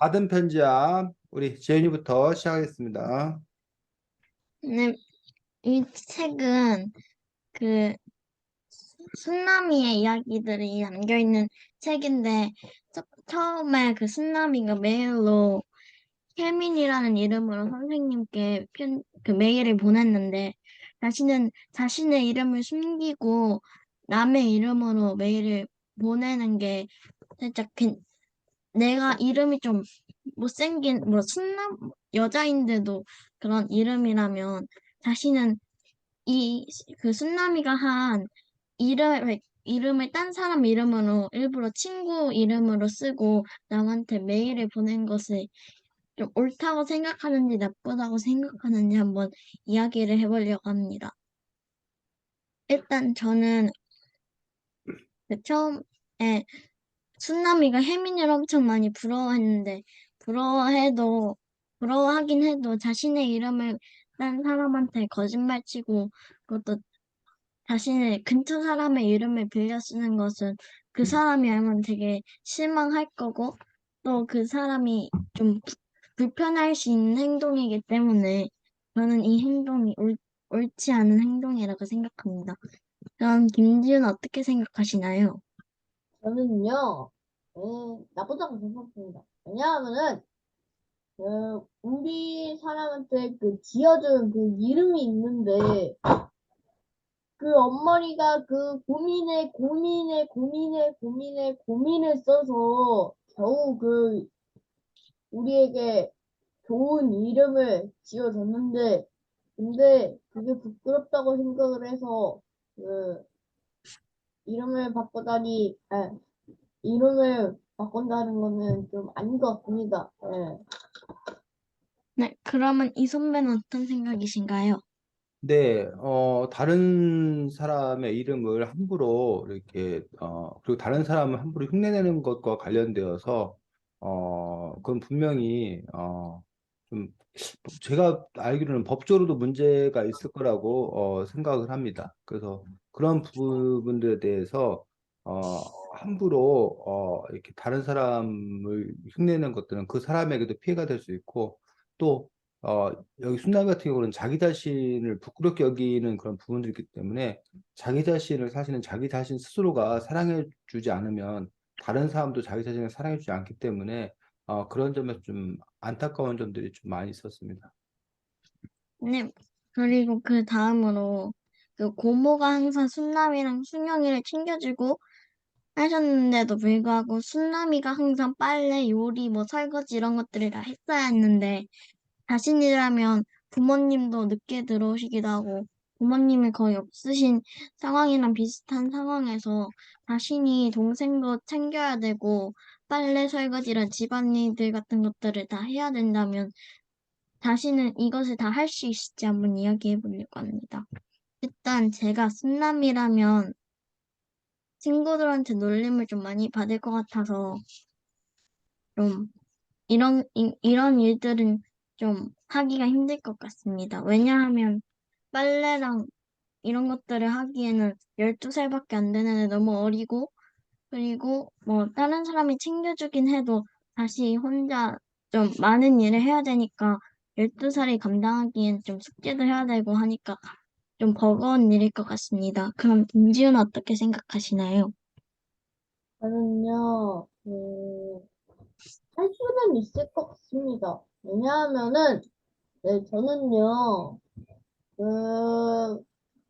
받은 편지야. 우리 재윤이부터 시작하겠습니다. 네, 이 책은 그 순나미의 이야기들이 담겨 있는 책인데 처음에 그 순나미가 메일로 혜민이라는 이름으로 선생님께 그 메일을 보냈는데 자신은 자신의 이름을 숨기고 남의 이름으로 메일을 보내는 게 살짝 내가 이름이 좀 못생긴 뭐 여자인데도 그런 이름이라면 자신은 이 그 순남이가 한 이름을 딴 사람 이름으로 일부러 친구 이름으로 쓰고 남한테 메일을 보낸 것을 좀 옳다고 생각하는지 나쁘다고 생각하는지 한번 이야기를 해보려고 합니다. 일단 저는 그 처음에 순남이가 혜민이를 엄청 많이 부러워했는데 부러워해도 부러워하긴 해도 자신의 이름을 딴 사람한테 거짓말치고 그것도 자신의 근처 사람의 이름을 빌려 쓰는 것은 그 사람이 알면 되게 실망할 거고 또 그 사람이 좀 불편할 수 있는 행동이기 때문에 저는 이 행동이 옳지 않은 행동이라고 생각합니다. 그럼 김지은 어떻게 생각하시나요? 저는요, 나쁘다고 생각합니다. 왜냐하면은, 우리 사람한테 그 지어준 그 이름이 있는데, 그 엄마리가 그 고민을 써서 겨우 그 우리에게 좋은 이름을 지어줬는데, 근데 그게 부끄럽다고 생각을 해서, 그 이름을 바꾸다니, 이름을 바꾼다는 거는 좀 아닌 것 같습니다. 예. 네, 그러면 이 선배는 어떤 생각이신가요? 네, 다른 사람의 이름을 함부로 이렇게, 그리고 다른 사람을 함부로 흉내내는 것과 관련되어서, 그건 분명히, 좀, 제가 알기로는 법적으로도 문제가 있을 거라고, 생각을 합니다. 그래서 그런 부분들에 대해서, 함부로, 이렇게 다른 사람을 흉내내는 것들은 그 사람에게도 피해가 될 수 있고, 또, 어, 여기 순남 같은 경우는 자기 자신을 부끄럽게 여기는 그런 부분들이 있기 때문에 자기 자신을 사실은 자기 자신 스스로가 사랑해 주지 않으면 다른 사람도 자기 자신을 사랑해 주지 않기 때문에 그런 점에서 좀 안타까운 점들이 좀 많이 있었습니다. 네, 그리고 그 다음으로 그 고모가 항상 순남이랑 순영이를 챙겨주고 하셨는데도 불구하고 순남이가 항상 빨래, 요리, 뭐 설거지 이런 것들을 다 했어야 했는데 자신이라면 부모님도 늦게 들어오시기도 하고 부모님이 거의 없으신 상황이랑 비슷한 상황에서 자신이 동생도 챙겨야 되고 빨래, 설거지 이런 집안일들 같은 것들을 다 해야 된다면 자신은 이것을 다 할 수 있을지 한번 이야기해 보려고 합니다. 일단 제가 순남이라면 친구들한테 놀림을 좀 많이 받을 것 같아서 좀 이런 일들은 좀 하기가 힘들 것 같습니다. 왜냐하면 빨래랑 이런 것들을 하기에는 12살밖에 안 되는데 너무 어리고 그리고 뭐 다른 사람이 챙겨주긴 해도 다시 혼자 좀 많은 일을 해야 되니까 12살이 감당하기엔 좀 숙제도 해야 되고 하니까 좀 버거운 일일 것 같습니다. 그럼 김지훈 어떻게 생각하시나요? 저는요, 할 수는 있을 것 같습니다. 왜냐하면은, 네, 저는요, 그,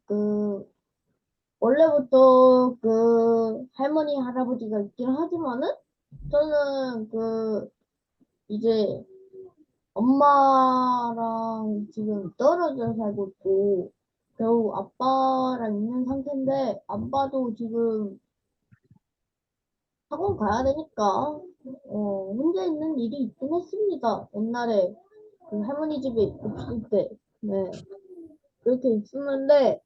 그, 원래부터 그 할머니, 할아버지가 있긴 하지만은, 저는 이제 엄마랑 지금 떨어져 살고 있고, 겨우 아빠랑 있는 상태인데, 아빠도 지금 학원 가야 되니까, 혼자 있는 일이 있긴 했습니다. 옛날에 그 할머니 집에 있을 때. 네. 그렇게 있었는데,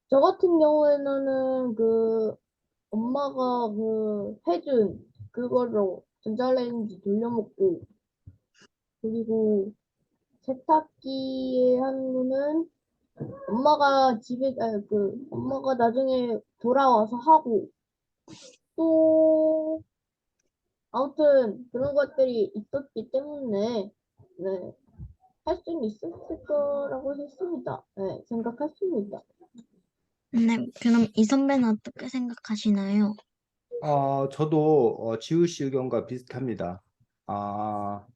저 같은 경우에는 엄마가 해준 그걸로 전자레인지 돌려먹고, 그리고 세탁기에 하는 거는 엄마가 나중에 돌아와서 하고, 또 아무튼 그런 것들이 있었기 때문에 네, 할 수는 있었을 거라고 했습니다. 네, 생각했습니다. 네, 그럼 이 선배는 어떻게 생각하시나요? 저도 지우 씨 의견과 비슷합니다. 아,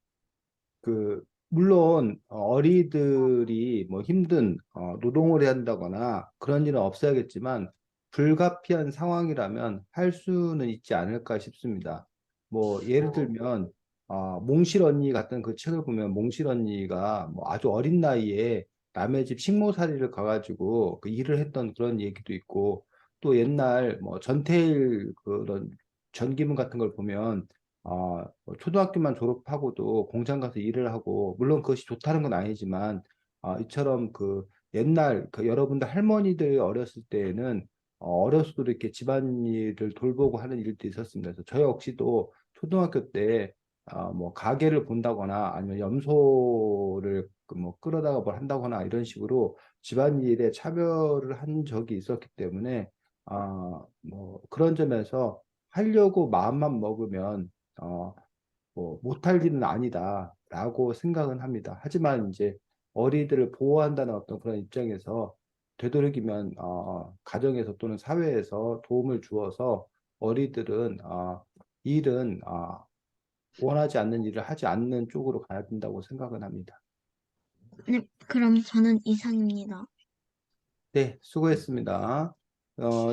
물론 어린이들이 뭐 힘든 노동을 해야 한다거나 그런 일은 없어야겠지만 불가피한 상황이라면 할 수는 있지 않을까 싶습니다. 뭐 예를 들면 몽실 언니 같은 그 책을 보면 몽실 언니가 뭐 아주 어린 나이에 남의 집 식모살이를 가가지고 그 일을 했던 그런 얘기도 있고, 또 옛날 뭐 전태일 그런 전기문 같은 걸 보면 뭐 초등학교만 졸업하고도 공장 가서 일을 하고, 물론 그것이 좋다는 건 아니지만, 이처럼 그 옛날 그 여러분들 할머니들 어렸을 때에는 어려서도 이렇게 집안일을 돌보고 하는 일도 있었습니다. 그래서 저 역시도 초등학교 때 뭐 가게를 본다거나 아니면 염소를 그뭐 끌어다가 뭘 한다거나 이런 식으로 집안일에 차별을 한 적이 있었기 때문에 뭐 그런 점에서 하려고 마음만 먹으면 어, 뭐 못할 일은 아니다라고 생각은 합니다. 하지만 이제 어린이들을 보호한다는 어떤 그런 입장에서 되도록이면 가정에서 또는 사회에서 도움을 주어서 어린이들은 일은 원하지 않는 일을 하지 않는 쪽으로 가야 된다고 생각은 합니다. 네, 그럼 저는 이상입니다. 네, 수고했습니다.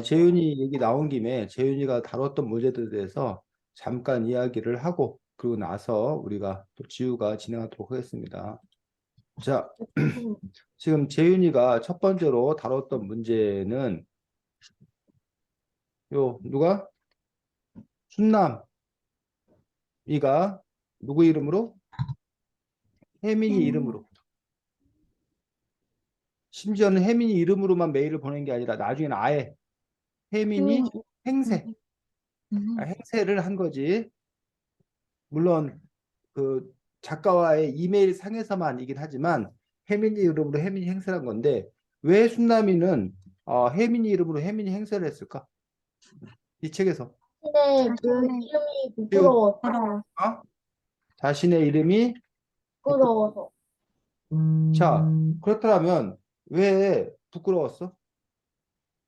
재윤이 얘기 나온 김에 재윤이가 다뤘던 문제들에 대해서 잠깐 이야기를 하고 그리고 나서 우리가 또 지우가 진행하도록 하겠습니다. 자, 지금 재윤이가 첫 번째로 다뤘던 문제는 누가? 순남이가 누구 이름으로? 혜민이 이름으로. 심지어는 혜민이 이름으로만 메일을 보낸 게 아니라 나중에는 아예 혜민이 혜민이, 행세, 음, 행세를 한 거지. 물론 그 작가와의 이메일 상에서만이긴 하지만 혜민이 이름으로 혜민이 행세한 건데, 왜 순남이는 혜민이 이름으로 혜민이 행세를 했을까? 이 책에서 근데 그 자신의 이름이 지우, 부끄러워서, 자신의 이름이 부끄러워서. 자, 그렇다면 왜 부끄러웠어?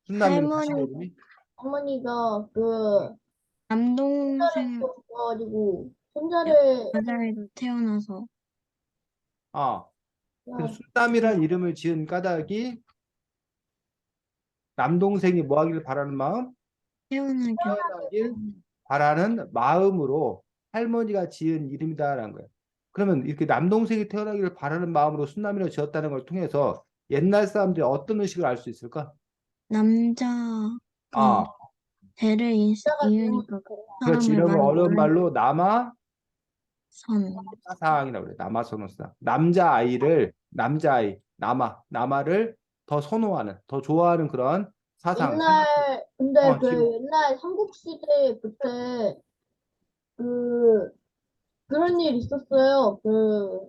순남이는 자신의 할머니, 이름이 어머니가 그 남동생 가지고 손자를 여자애도 태어나서 아 그래서 그냥 순남이라는 이름을 지은 까닭이 남동생이 뭐 하기를 바라는 마음? 태어나길 태어나길 바라는 마음으로 할머니가 지은 이름이다라는 거예요. 그러면 이렇게 남동생이 태어나기를 바라는 마음으로 순남이라고 지었다는 걸 통해서 옛날 사람들이 어떤 의식을 알 수 있을까? 남자가 아, 대를 이으니까 그 그렇지. 사람을 이런 걸 많이 어려운 낳은 말로 남아선호상, 선. 그래. 남아선호상. 남자아이, 남아를 더 선호하는, 더 좋아하는 그런 사상, 생각. 근데 지금 그 옛날 삼국시대 그때 그 그런 일 있었어요. 그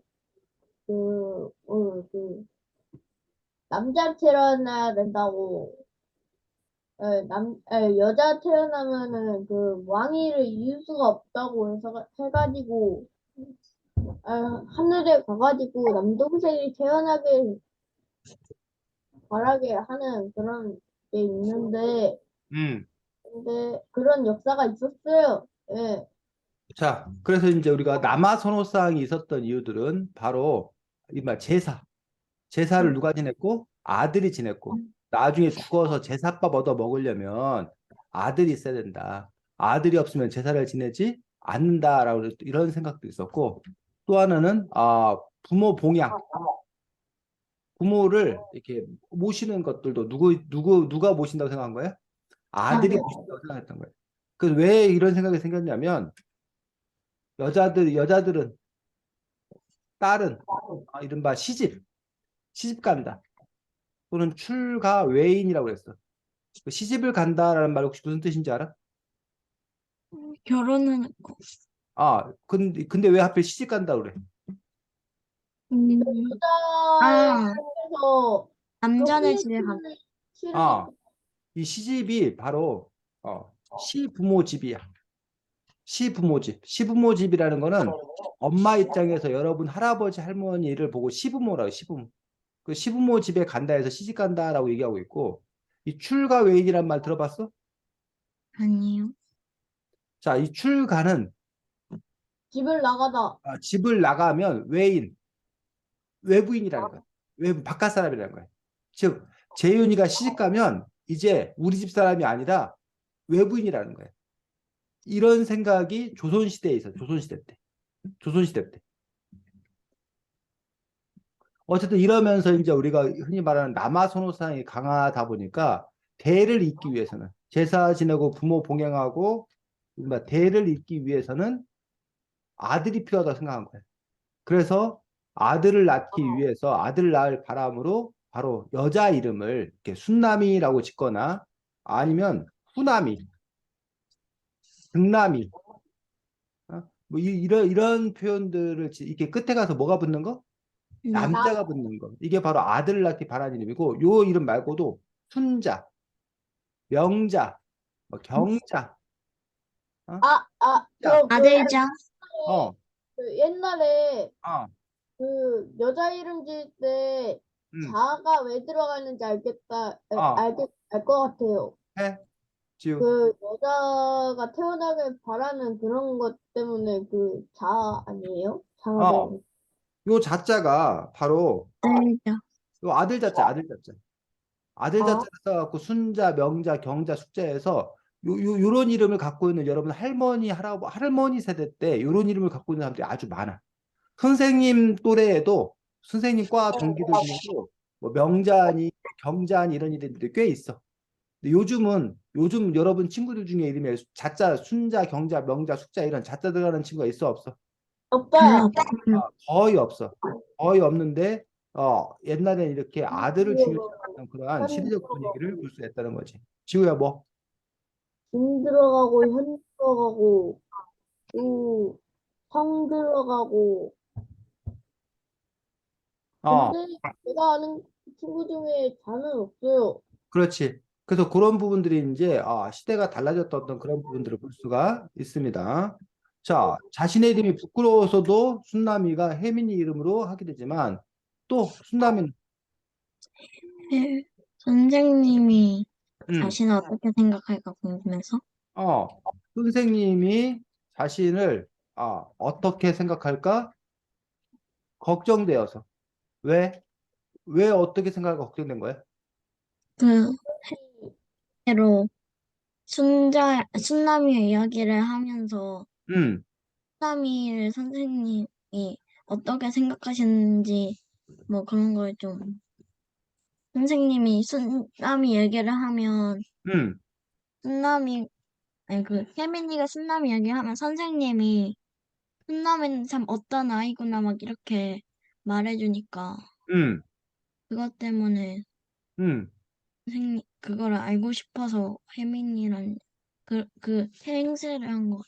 남자 태어나야 된다고. 여자 태어나면은 그 왕위를 이을 수가 없다고 해가지고 하늘에 가가지고 남동생이 태어나길 바라게 하는 그런 게 있는데 음. 근데 그런 역사가 있었어요. 예. 자, 그래서 이제 우리가 남아선호상이 있었던 이유들은 바로 이말 제사를 누가 지냈고 아들이 지냈고, 나중에 죽어서 제사밥 얻어 먹으려면 아들이 있어야 된다. 아들이 없으면 제사를 지내지 않는다라고 이런 생각도 있었고, 또 하나는 부모 봉양, 부모를 이렇게 모시는 것들도 누가 모신다고 생각한 거예요? 아들이 아들. 모신다고 생각했던 거예요. 그래서 왜 이런 생각이 생겼냐면, 여자들은, 딸은 이른바 시집 간다, 또는 출가 외인이라고 그랬어. 그 시집을 간다라는 말 혹시 무슨 뜻인지 알아? 결혼은 했고. 근데 왜 하필 시집 간다 그래? 음, 여자의 아, 삶에서 그 남자네 혼인 집에 가. 싫으니까 아, 이 시집이 바로 시부모 집이야. 시부모집. 시부모집이라는 거는 엄마 입장에서 여러분 할아버지 할머니를 보고 시부모라고 시부모. 그 시부모 집에 간다 해서 시집 간다라고 얘기하고 있고 이 출가 외인이란 말 들어봤어? 아니요. 자, 이 출가는 집을 나가다. 집을 나가면 외인, 외부인이라는 거야. 외부 바깥 사람이라는 거야. 즉 재윤이가 시집 가면 이제 우리 집 사람이 아니라 외부인이라는 거야. 이런 생각이 조선시대에 있어. 조선시대 때. 조선시대 때. 어쨌든 이러면서 이제 우리가 흔히 말하는 남아선호상이 강하다 보니까 대를 잇기 위해서는 제사 지내고 부모 봉양하고 대를 잇기 위해서는 아들이 필요하다고 생각한 거예요. 그래서 아들을 낳기 위해서 아들을 낳을 바람으로 바로 여자 이름을 이렇게 순남이라고 짓거나 아니면 후남이, 등남이 뭐 이런 표현들을 이렇게 끝에 가서 뭐가 붙는 거? 네. 남자가 붙는 거. 이게 바로 아들을 낳기 바라는 이름이고 요 이름 말고도 순자, 명자, 뭐 경자, 어? 자, 아들자. 어, 그 옛날에 어, 그 여자 이름 지을 때 음, 자가 왜 들어가는지 어, 알 것 같아요. 해, 지우, 그 여자가 태어나길 바라는 그런 것 때문에 그 자 아니에요? 자가 어, 들어가는. 요 자자가 바로 아들자. 요 아들 자자, 아들 자자. 아들 아, 자자를 써갖고 순자, 명자, 경자, 숙자에서 요런 이름을 갖고 있는 여러분 할머니, 할머니 세대 때 요런 이름을 갖고 있는 사람들이 아주 많아. 선생님 또래에도 선생님 과 동기들 중에도 뭐 명자니, 경자니 이런 이름들이 꽤 있어. 근데 요즘 여러분 친구들 중에 이름에 자자, 순자, 경자, 명자, 숙자 이런 자자 들어가는 친구가 있어 없어? 별로 없어요. 없어요. 거의 없어. 거의 없는데 옛날에 이렇게 아들을 중요시 들어가고, 여겼던 그러한 현 시대적 분위기를 들어가고, 볼 수 있다는 거지. 지우야 뭐? 진 들어가고, 현 들어가고, 또 성 들어가고. 어, 근데 제가 아는 친구 중에 자는 없어요. 그렇지. 그래서 그런 부분들이 이제 시대가 달라졌던 어떤 그런 부분들을 볼 수가 있습니다. 자, 자신의 이름이 부끄러워서도 순남이가 혜민이 이름으로 하게 되지만 또 순남이는 네. 선생님이 음, 자신을 어떻게 생각할까 궁금해서. 어, 선생님이 자신을 어떻게 생각할까 걱정되어서 왜? 왜 어떻게 생각할까 걱정된 거야? 그 해로 순남이의 이야기를 하면서 음, 순남이를 선생님이 어떻게 생각하시는지 뭐 그런 걸 좀 선생님이 순남이 얘기를 하면 음, 순남이 아니 그 혜민이가 순남이 얘기하면 선생님이 순남이는 참 어떤 아이구나 막 이렇게 말해주니까 음, 그것 때문에 음. 선생님 그거를 알고 싶어서 혜민이란 그 행세를 한 거.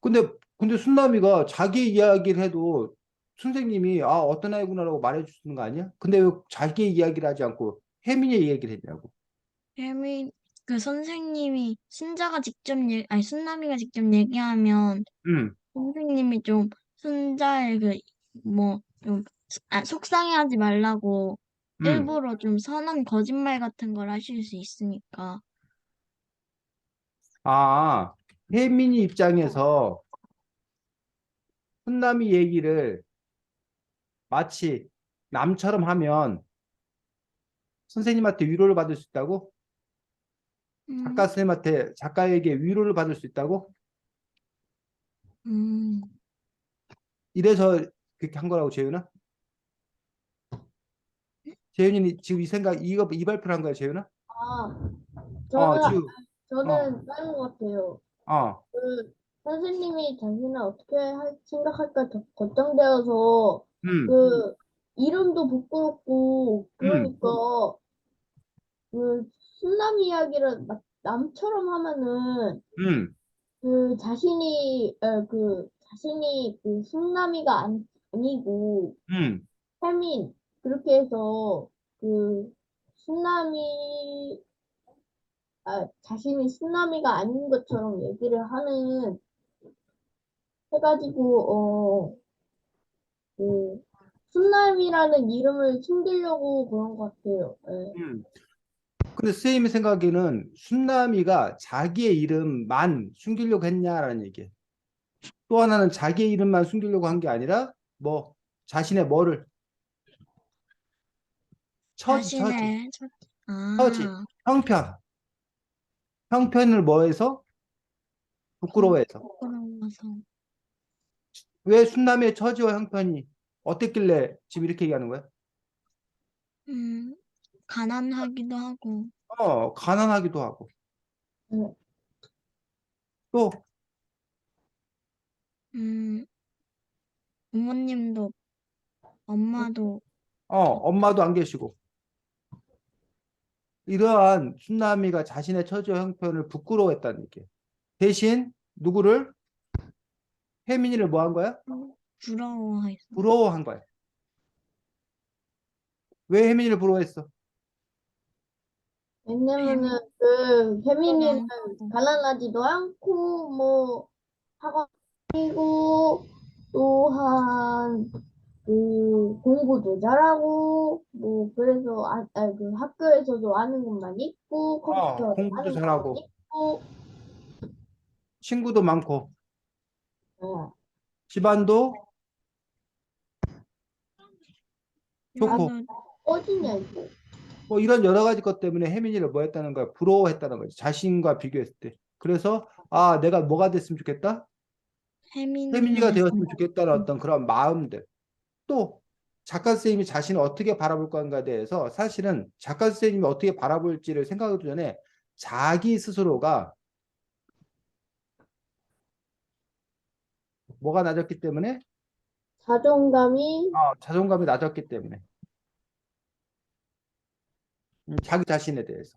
근데 순남이가 자기 이야기를 해도 선생님이 어떤 아이구나라고 말해주는 거 아니야? 근데 왜 자기 이야기를 하지 않고 혜민의 이야기를 했냐고. 혜민 그 선생님이 아니 순남이가 직접 얘기하면 음, 선생님이 좀 순자의 그뭐좀 속상해하지 말라고 음. 일부러 좀 선한 거짓말 같은 걸 하실 수 있으니까. 아, 혜민이 입장에서 훈남이 얘기를 마치 남처럼 하면 선생님한테 위로를 받을 수 있다고? 작가 음, 선생님한테 작가에게 위로를 받을 수 있다고? 음, 이래서 그렇게 한 거라고 재윤아? 재윤이 지금 이 생각 이 발표를 한 거야 재윤아? 아, 어, 저는, 지금 어, 저는 다른 것 같아요. 어, 그, 선생님이 자신을 어떻게 생각할까 걱정되어서, 음, 그, 이름도 부끄럽고, 음, 그러니까, 그, 순남 이야기를 남처럼 하면은, 음, 자신이 그 순남이가 아니고, 음. 혜민, 그렇게 해서, 그, 자신이 순남이가 아닌 것처럼 얘기를 하는 해가지고 그 순남이라는 이름을 숨기려고 그런 것 같아요. 예. 음. 근데 선생님이 생각에는 순남이가 자기의 이름만 숨기려고 했냐라는 얘기예요. 또 하나는 자기의 이름만 숨기려고 한 게 아니라 뭐 자신의 뭐를 처지, 자신의 처지, 아, 형편, 형편을 뭐해서 부끄러워해서. 부끄러워서. 왜 순남이의 처지와 형편이 어땠길래 지금 이렇게 얘기하는 거야? 음, 가난하기도 하고, 가난하기도 하고 예. 또 음, 부모님도, 엄마도, 엄마도 안 계시고 이러한 순남이가 자신의 처지와 형편을 부끄러워했다는 얘기예요. 대신 누구를 혜민이를 뭐 한 거야? 부러워해서. 부러워한 거야. 왜 혜민이를 부러워했어? 왜냐면은 햄도 그 혜민이는 많고, 가난하지도 않고 뭐 학원이고 또한 그 공부도 잘하고 뭐 그래서 그 학교에서도 아는 것만 있고 컴퓨터 공부도 아는 것만 잘하고 있고 친구도 많고 어, 집안도 다 좋고 나도, 꺼지냐 이거. 뭐 이런 여러 가지 것 때문에 혜민이를 뭐 했다는 거야? 부러워했다는 거지. 자신과 비교했을 때. 그래서 내가 뭐가 됐으면 좋겠다? 혜민이가 혜민이가 됐으면 되었으면 좋겠다는 어떤 그런 마음들. 또 작가 선생님이 자신을 어떻게 바라볼 건가에 대해서 사실은 작가 선생님이 어떻게 바라볼지를 생각하기 전에 자기 스스로가 뭐가 낮았기 때문에 자존감이 자존감이 낮았기 때문에 자기 자신에 대해서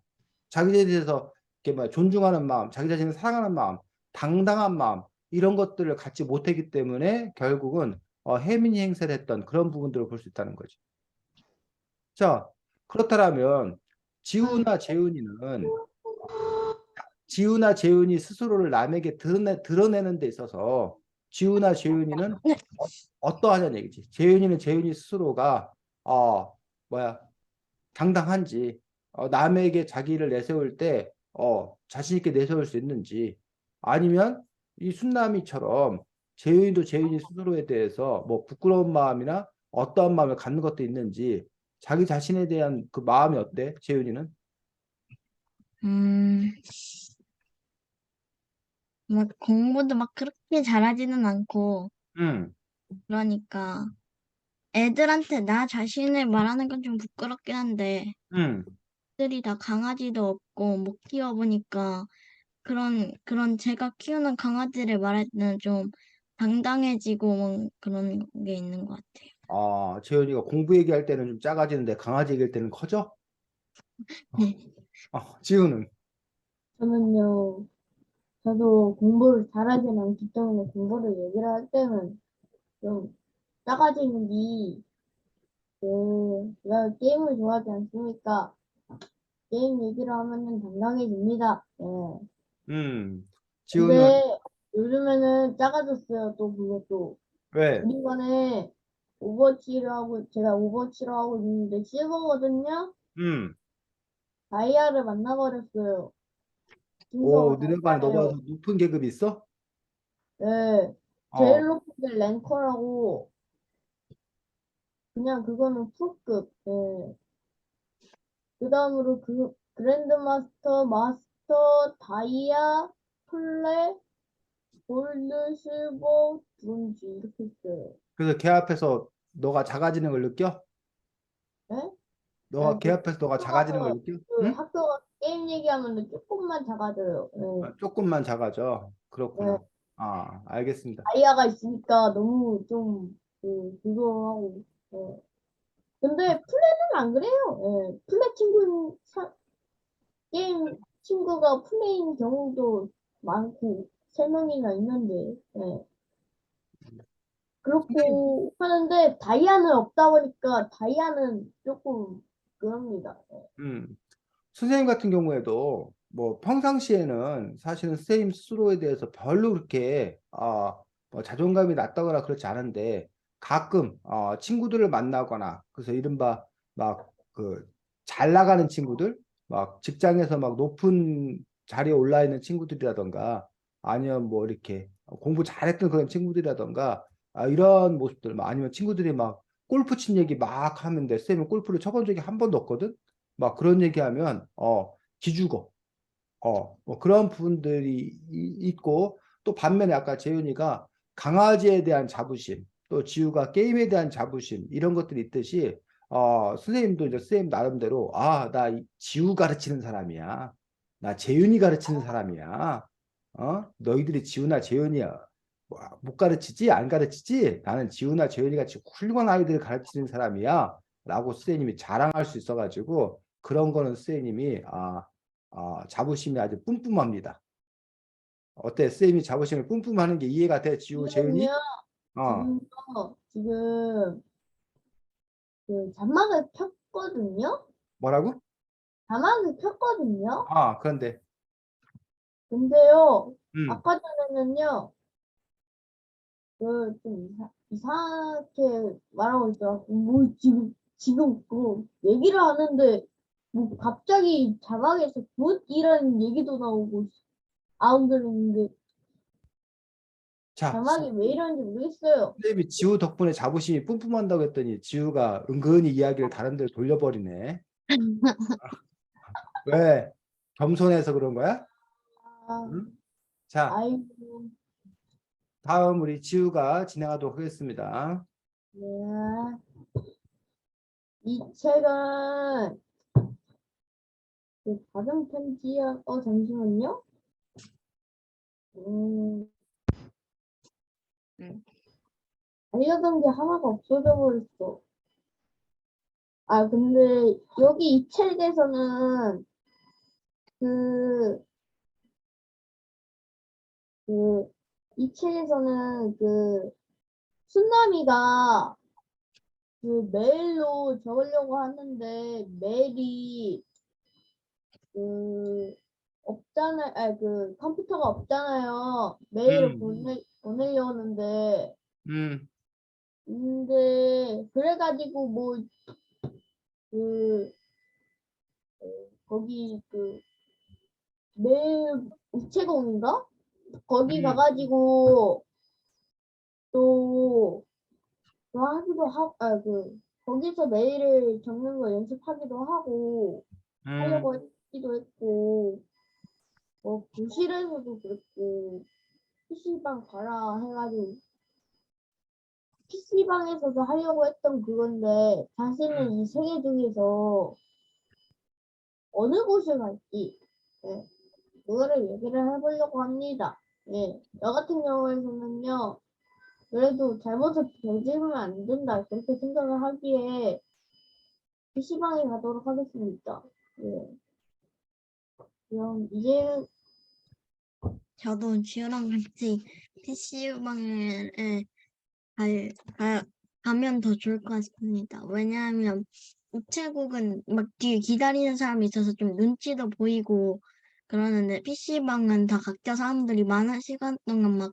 자기에 대해서 이렇게 뭐 존중하는 마음, 자기 자신을 사랑하는 마음, 당당한 마음 이런 것들을 갖지 못했기 때문에 결국은 해민이 행세를 했던 그런 부분들을 볼 수 있다는 거죠. 자, 그렇다면 지우나 재훈이는 지우나 재훈이 스스로를 남에게 드러내는 데 있어서 지우나 재훈이는 네. 어떠하냐는 얘기지. 재훈이는 재훈이 스스로가 뭐야 당당한지 남에게 자기를 내세울 때 자신 있게 내세울 수 있는지 아니면 이 순남이처럼 재윤이도 재윤이 스스로에 대해서 뭐 부끄러운 마음이나 어떠한 마음을 갖는 것도 있는지 자기 자신에 대한 그 마음이 어때? 재윤이는? 음, 막 공부도 막 그렇게 잘하지는 않고, 응, 그러니까 애들한테 나 자신을 말하는 건 좀 부끄럽긴 한데, 응. 애들이 다 강아지도 없고 못 키워보니까 그런 제가 키우는 강아지를 말할 때는 좀 당당해지고 뭐 그런 게 있는 것 같아요. 재윤이가 공부 얘기할 때는 좀 작아지는데 강아지 얘기할 때는 커져? 네. 지우는? 저는요. 저도 공부를 잘하진 않기 때문에 공부를 얘기를 할 때는 좀 작아지는 제가 게임을 좋아하지 않습니까? 게임 얘기를 하면은 당당해집니다. 예. 지우는 근데 요즘에는 작아졌어요. 또 그것도. 왜? 이번에 제가 오버워치를 하고 있는데 실버거든요? 음. 다이아를 만나버렸어요. 오, 진서가 너네 반에 너보다 다이아예요. 더 높은 계급이 있어? 네. 제일 어. 높은 게 랭커라고, 그냥 그거는 풀급. 네. 그 다음으로 그랜드마스터, 마스터, 다이아, 플레, 골드, 실버, 브론즈 이렇게 있어요. 그래서 걔 앞에서 너가 작아지는 걸 느껴? 네? 너가 네, 걔 앞에서 너가 작아지는 걸 느껴? 응? 학교가 게임 얘기하면 조금만 작아져요. 네. 조금만 작아져. 네. 그렇구나. 알겠습니다. 다이아가 있으니까 너무 좀, 그거 하고. 네. 근데 플레는 안 그래요. 네. 게임 친구가 플레이인 경우도 많고, 세 명이나 있는데, 네. 선생님, 그렇고 하는데, 다이아는 없다 보니까, 다이아는 조금, 그럽니다. 네. 음, 선생님 같은 경우에도 뭐 평상시에는 사실은 선생님 스스로에 대해서 별로 그렇게 자존감이 낮다거나 그렇지 않은데 가끔 친구들을 만나거나 그래서 이른바 막 그 잘 나가는 친구들 막 직장에서 막 높은 자리에 올라 있는 친구들이라던가 아니면 뭐 이렇게 공부 잘했던 그런 친구들이라던가 이런 모습들 아니면 친구들이 막 골프 친 얘기 막 하는데 쌤이 골프를 쳐본 적이 한 번도 없거든 막 그런 얘기하면 기죽어 뭐 그런 부분들이 있고 또 반면에 아까 재윤이가 강아지에 대한 자부심 또 지우가 게임에 대한 자부심 이런 것들이 있듯이 선생님도 이제 선생님 나름대로 나 지우 가르치는 사람이야 나 재윤이 가르치는 사람이야 너희들이 지우나 재윤이야 못 가르치지 안 가르치지 나는 지우나 재윤이 같이 훌륭한 아이들을 가르치는 사람이야 라고 선생님이 자랑할 수 있어가지고 그런 거는 선생님이 자부심이 아주 뿜뿜합니다. 어때? 쌤이 자부심을 뿜뿜하는 게 이해가 돼? 지우, 재윤이? 지금요, 어, 지금 그 자막을 켰거든요. 뭐라고? 자막을 켰거든요. 그런데, 근데요, 음, 아까 전에는요, 그 좀 이상하게 말하고 있더라고. 뭐 지금 그 얘기를 하는데 뭐 갑자기 자막에서 굿이라는 얘기도 나오고 안 그랬는데 자, 자막이 왜 이러는지 모르겠어요. 쌤이 지우 덕분에 자부심이 뿜뿜한다고 했더니 지우가 은근히 이야기를 다른 데로 돌려버리네. 왜? 겸손해서 그런 거야? 아, 응? 자, 아이고, 다음 우리 지우가 진행하도록 하겠습니다. 네. 이 책은 그 다른 편지야. 잠시만요. 음, 알려던 게 하나가 없어져 버렸어. 근데 여기 이 책에서는 그, 그, 이 책에서는 그 순남이가 그 메일로 적으려고 하는데 메일이 그 없잖아요. 그 컴퓨터가 없잖아요. 메일을 보내려는데 음, 근데 그래가지고 뭐 그 거기 그 메일 우체국인가? 거기 음, 가가지고 또 그거 하기도 하고 거기서 메일을 적는 거 연습하기도 하고 음, 하려고 했기도 했고 교실에서도 그랬고 PC방 가라 해가지고 PC방에서도 하려고 했던 그건데 자신은 이 세 개 중에서 어느 곳을 갈지 예, 그거를 얘기를 해보려고 합니다. 예, 저 같은 경우에는요 그래도 잘못을 저지르면 안 된다 그렇게 생각을 하기에 PC방에 가도록 하겠습니다. 예, 그럼 이제 저도 지우랑 같이 PC방에 가면 더 좋을 것 같습니다. 왜냐하면 우체국은 막 뒤에 기다리는 사람이 있어서 좀 눈치도 보이고 그러는데 PC방은 다 각자 사람들이 많은 시간 동안 막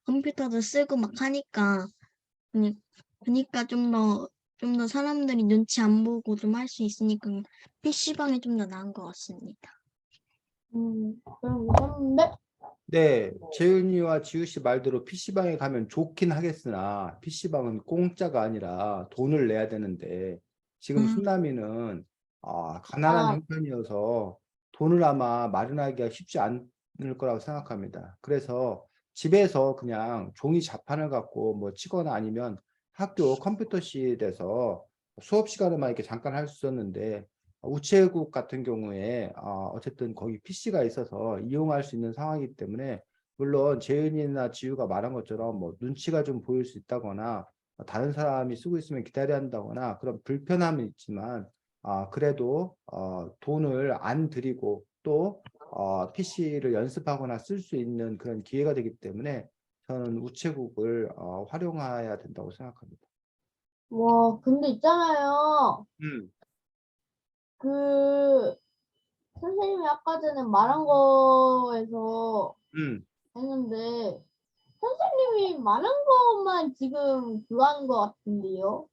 컴퓨터도 쓰고 막 하니까 그니, 그니까 좀 더 사람들이 눈치 안 보고 좀 할 수 있으니까 PC방이 좀 더 나은 것 같습니다. 그럼 이겼는데 네, 재윤이와 지우 씨 말대로 PC방에 가면 좋긴 하겠으나 PC방은 공짜가 아니라 돈을 내야 되는데 지금 음, 순남이는 가난한 아, 형편이어서 돈을 아마 마련하기가 쉽지 않을 거라고 생각합니다. 그래서 집에서 그냥 종이 자판을 갖고 뭐 치거나 아니면 학교 컴퓨터실에서 수업 시간에만 이렇게 잠깐 할 수 있었는데 우체국 같은 경우에 어쨌든 거기 PC가 있어서 이용할 수 있는 상황이기 때문에 물론 재은이나 지우가 말한 것처럼 뭐 눈치가 좀 보일 수 있다거나 다른 사람이 쓰고 있으면 기다려야 한다거나 그런 불편함은 있지만 그래도 돈을 안 들이고 또 PC를 연습하거나 쓸 수 있는 그런 기회가 되기 때문에 저는 우체국을 활용해야 된다고 생각합니다. 근데 있잖아요. 음, 그 선생님이 아까 전에 말한 거에서 음, 했는데 선생님이 많은 것만 지금 그거 하는 것 같은데요.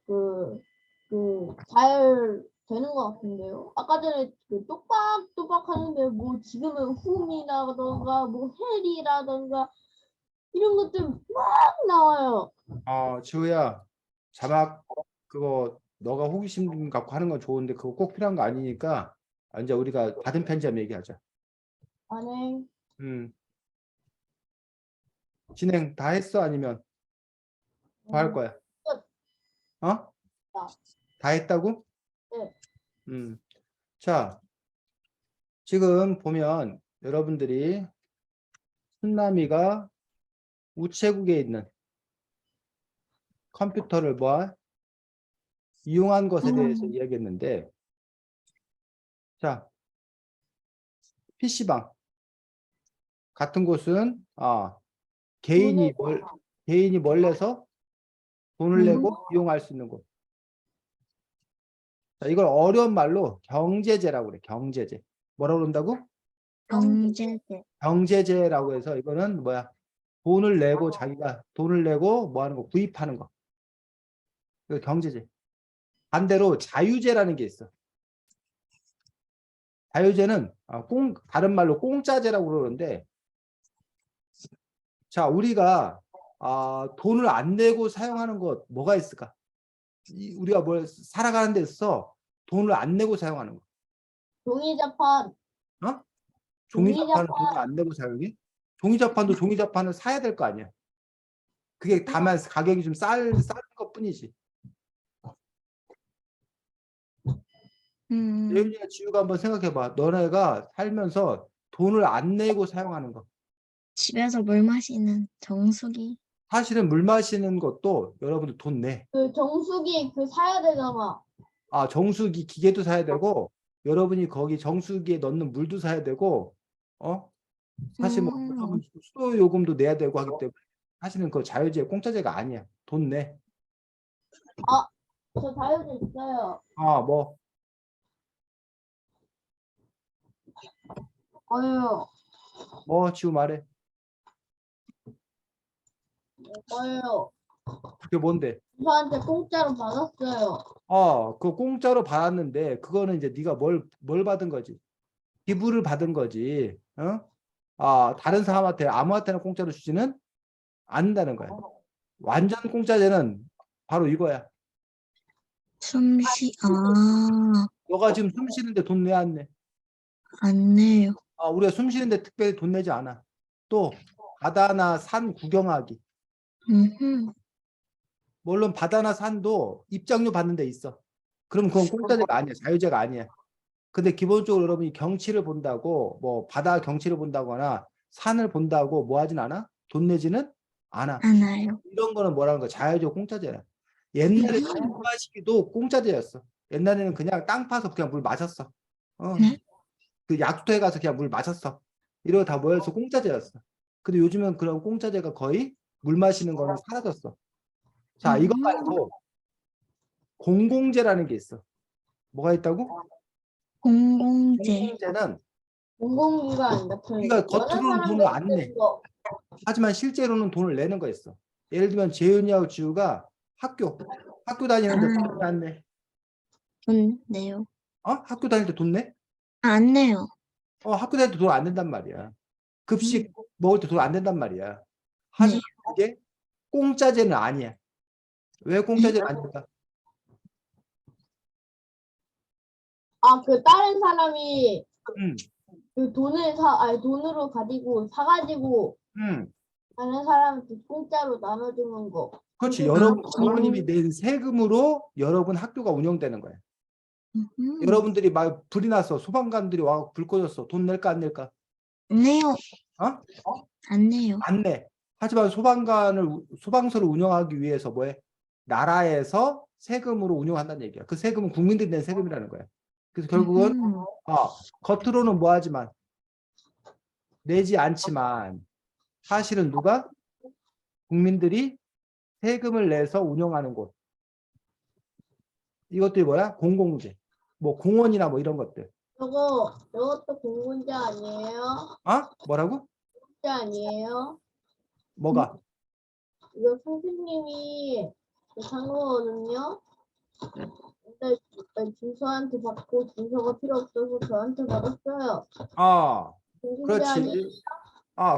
잘 되는 것 같은데요. 아까 전에 그 똑박똑박 하는데 뭐 지금은 훔이라던가 뭐 헬이라던가 이런 것들 막 나와요. 지우야, 자막 그거 너가 호기심 갖고 하는 건 좋은데 그거 꼭 필요한 거 아니니까 이제 우리가 받은 편지함 얘기하자. 안에 음, 진행 다 했어? 아니면 더 할 거야? 끝. 어? 다 했다고? 네. 자, 지금 보면 여러분들이 순남이가 우체국에 있는 컴퓨터를 이용한 것에 대해서 이야기했는데, 자, PC방 같은 곳은 개인이 개인이 몰래서 돈을 내고 이용할 수 있는 곳. 자, 이걸 어려운 말로 경제제라고 그래. 경제제. 뭐라고 그런다고? 경제제. 경제제라고 해서 이거는 뭐야? 돈을 내고 자기가 돈을 내고 뭐 하는 거 구입하는 거. 이거 경제제. 반대로 자유제라는 게 있어. 자유제는 다른 말로 공짜제라고 그러는데, 자, 우리가 돈을 안 내고 사용하는 것 뭐가 있을까? 우리가 뭘 살아가는 데 있어 돈을 안 내고 사용하는 거. 종이자판. 어? 종이자판은 돈을 안 내고 사용해? 종이자판도 종이자판을 사야 될 거 아니야. 그게 다만 가격이 좀 싼 것뿐이지. 예은이가 지우가 한번 생각해봐. 너네가 살면서 돈을 안 내고 사용하는 거. 집에서 물 마시는 정수기. 사실은 물 마시는 것도 여러분들 돈 내. 그 정수기 사야 되잖아. 정수기 기계도 사야 되고 여러분이 거기 정수기에 넣는 물도 사야 되고 사실 뭐 여러분 수도 요금도 내야 되고 하기 때문에 사실은 그 자유제 공짜제가 아니야. 돈 내. 저 자유제 있어요. 뭐 거예요. 지우 말해. 거예요. 그게 뭔데? 저한테 공짜로 받았어요. 그거 공짜로 받았는데 그거는 이제 네가 뭘 받은 거지? 기부를 받은 거지. 다른 사람한테 아무한테나 공짜로 주지는 않는다는 거야. 완전 공짜제는 바로 이거야. 너가 지금 숨 쉬는데 돈 내 안 내? 안 내요. 우리가 숨 쉬는데 특별히 돈 내지 않아. 또 바다나 산 구경하기. 물론 바다나 산도 입장료 받는 데 있어. 그럼 그건 공짜제가 아니야. 자유제가 아니야. 근데 기본적으로 여러분이 경치를 본다고 뭐 바다 경치를 본다거나 산을 본다고 뭐 하진 않아? 돈 내지는 않아. 않아요. 이런 거는 뭐라는 거야? 자유제 공짜제야. 옛날에 물 마시기도 공짜제였어. 옛날에는 그냥 땅 파서 그냥 물 마셨어. 네? 그 약수터에 가서 그냥 물 마셨어. 이러고 다 모여서 공짜제였어. 근데 요즘은 그런 공짜제가 거의 물 마시는 거는 사라졌어. 자, 이거 말고 공공재라는 게 있어. 뭐가 있다고? 공공재. 공공재는 공공기가 아니라 우리가 겉으로는 돈을 안 내. 하지만 실제로는 돈을 내는 거 있어. 예를 들면 재윤이하고 지우가 학교 다니는데 돈 안 내. 돈 내요. 학교 다닐 때 돈 내? 안 내요. 학교 다닐 때 돈 안 낸단 말이야. 급식 먹을 때 돈 안 낸단 말이야. 하지만 그게 공짜제는 아니야. 왜 공짜제는 아닐까? 다른 사람이 음, 그 돈으로 가지고 사가지고 다른 사람한테 공짜로 나눠주는 거. 그렇지. 여러분 부모님이 낸 세금으로 여러분 학교가 운영되는 거야. 여러분들이 막 불이 났어. 소방관들이 와 불 꺼졌어. 돈 낼까 안 낼까? 안 내요. 안 내요. 안 내. 하지만 소방서를 운영하기 위해서 뭐해? 나라에서 세금으로 운영한다는 얘기야. 그 세금은 국민들이 낸 세금이라는 거야. 그래서 결국은 겉으로는 뭐하지만 내지 않지만 사실은 누가? 국민들이 세금을 내서 운영하는 곳. 이것들이 뭐야? 공공재. 뭐 공원이나 뭐 이런 것들. 저것도 공공재 아니에요? 뭐라고? 공짜 아니에요? 뭐가? 이거 선생님이 산 거거든요. 근데 준서한테 받고 준서가 필요 없어서 저한테 받았어요. 아, 공공재 아니? 그렇지.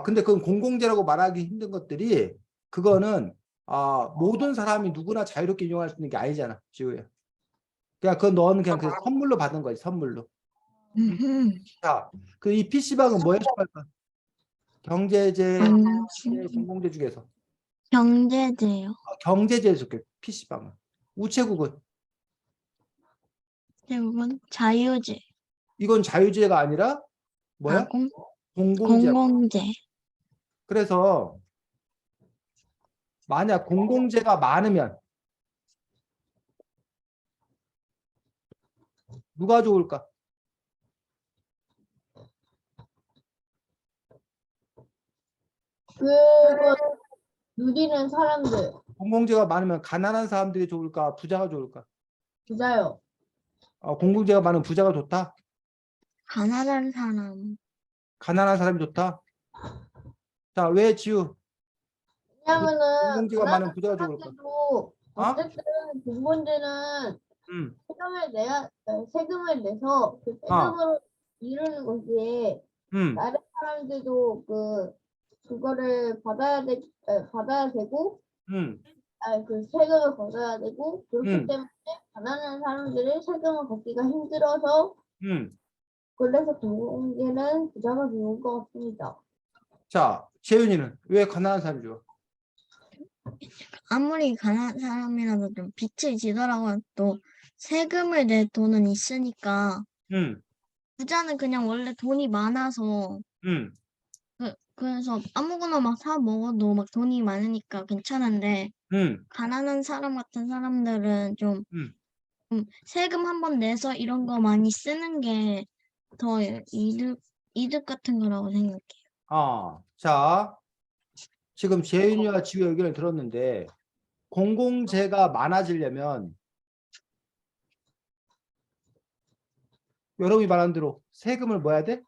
근데 그건 공공재라고 말하기 힘든 것들이 그거는 모든 사람이 누구나 자유롭게 이용할 수 있는 게 아니잖아, 지우야. 그냥 그건 너는 그냥 그 선물로 받은 거지, 선물로. 자, 그 이 PC방은 뭐에 속할까? 경제재, 공공재 중에서. 경제제요. 경제재에 속해, PC방은. 우체국은. 대부분 자유제. 이건 자유재가 아니라 뭐야? 가공, 공공재. 공공재. 그래서 만약 공공재가 많으면 누가 좋을까? 그거 누리는 사람들. 공공재가 많으면 가난한 사람들이 좋을까? 부자가 좋을까? 부자요. 공공재가 많으면 부자가 좋다? 가난한 사람. 가난한 사람이 좋다? 자, 왜 지우? 왜냐면은 공공재가 많으면 가난한 부자가 좋을까? 사람들도 어? 어쨌든 공무원들은 음, 세금을 내서 그 어, 세금으로 이루는 것이 음, 다른 사람들도 그거를 받아야 되고 음, 그 세금을 걷어야 되고 그렇기 음, 때문에 가난한 사람들이 세금을 걷기가 힘들어서 음. 그래서 공공재는 부자가 좋은 것 같습니다. 자, 재윤이는 왜 가난한 사람이 좋아? 아무리 가난한 사람이라도 좀 빚을 지더라도 또 세금을 낼 돈은 있으니까 음, 부자는 그냥 원래 돈이 많아서 음, 그래서 아무거나 막 사 먹어도 막 돈이 많으니까 괜찮은데 음, 가난한 사람 같은 사람들은 좀 음. 세금 한번 내서 이런 거 많이 쓰는 게 더 이득 같은 거라고 생각해요. 자, 지금 재윤이와 지우 의견을 들었는데 공공재가 많아지려면 여러분이 말한 대로 세금을 뭐 해야 돼?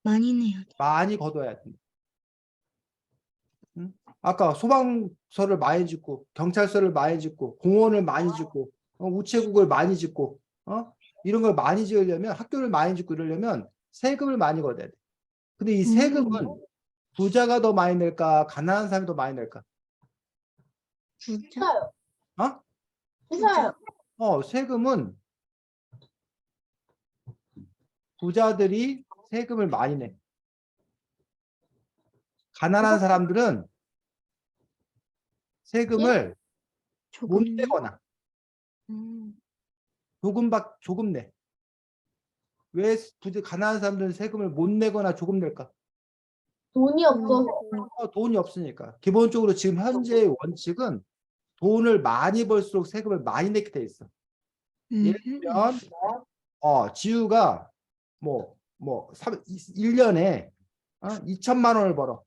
많이 내야 돼. 많이 걷어야 돼. 응? 아까 소방서를 많이 짓고 경찰서를 많이 짓고 공원을 많이 짓고 우체국을 많이 짓고 이런 걸 많이 지으려면 학교를 많이 짓고 이러려면 세금을 많이 걷어야 돼. 근데 이 세금은 부자가 더 많이 낼까 가난한 사람이 더 많이 낼까? 부자? 부자요. 어? 부자요. 세금은 부자들이 세금을 많이 내. 가난한 사람들은 세금을 못 조금 내? 내거나 음, 조금 내. 왜 가난한 사람들은 세금을 못 내거나 조금 낼까? 돈이 없어서. 돈이 없으니까. 기본적으로 지금 현재의 원칙은 돈을 많이 벌수록 세금을 많이 내게 돼 있어. 예를 들면 지우가 1년에 2천만 원을 벌어.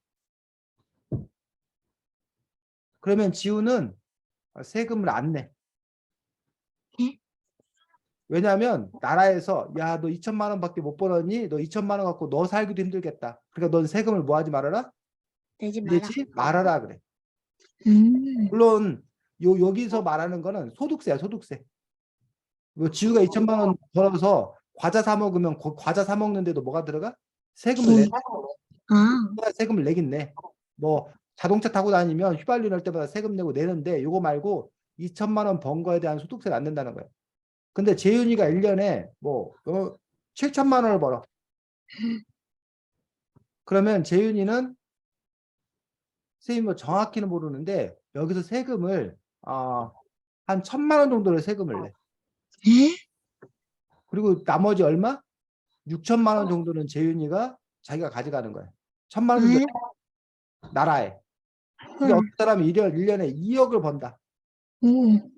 그러면 지우는 세금을 안 내. 예? 왜냐하면 나라에서 야, 너 2천만 원밖에 못 벌었니? 너 2천만 원 갖고 너 살기도 힘들겠다. 그러니까 넌 세금을 뭐 하지 말아라? 내지 마라. 내지 말아라 그래. 음, 물론 여기서 말하는 거는 소득세야, 소득세. 지우가 2천만 원 벌어서 과자 사 먹으면 과자 사 먹는데도 뭐가 들어가? 세금을 내. 아, 세금을 내긴 내. 뭐 자동차 타고 다니면 휘발유 넣을 때마다 세금 내고 내는데 요거 말고 2천만 원 번 거에 대한 소득세를 안 낸다는 거야. 근데 재윤이가 1년에 7천만 원을 벌어. 그러면 재윤이는 선생님 뭐 정확히는 모르는데 여기서 세금을 한 1,000만 원 정도를 세금을 내. 예? 그리고 나머지 얼마? 6천만 원 정도는 재윤이가 자기가 가져가는 거야. 1,000만 원 정도 예? 나라에. 근데 어떤 헐. 사람이 1년에 2억을 번다. 오, 응?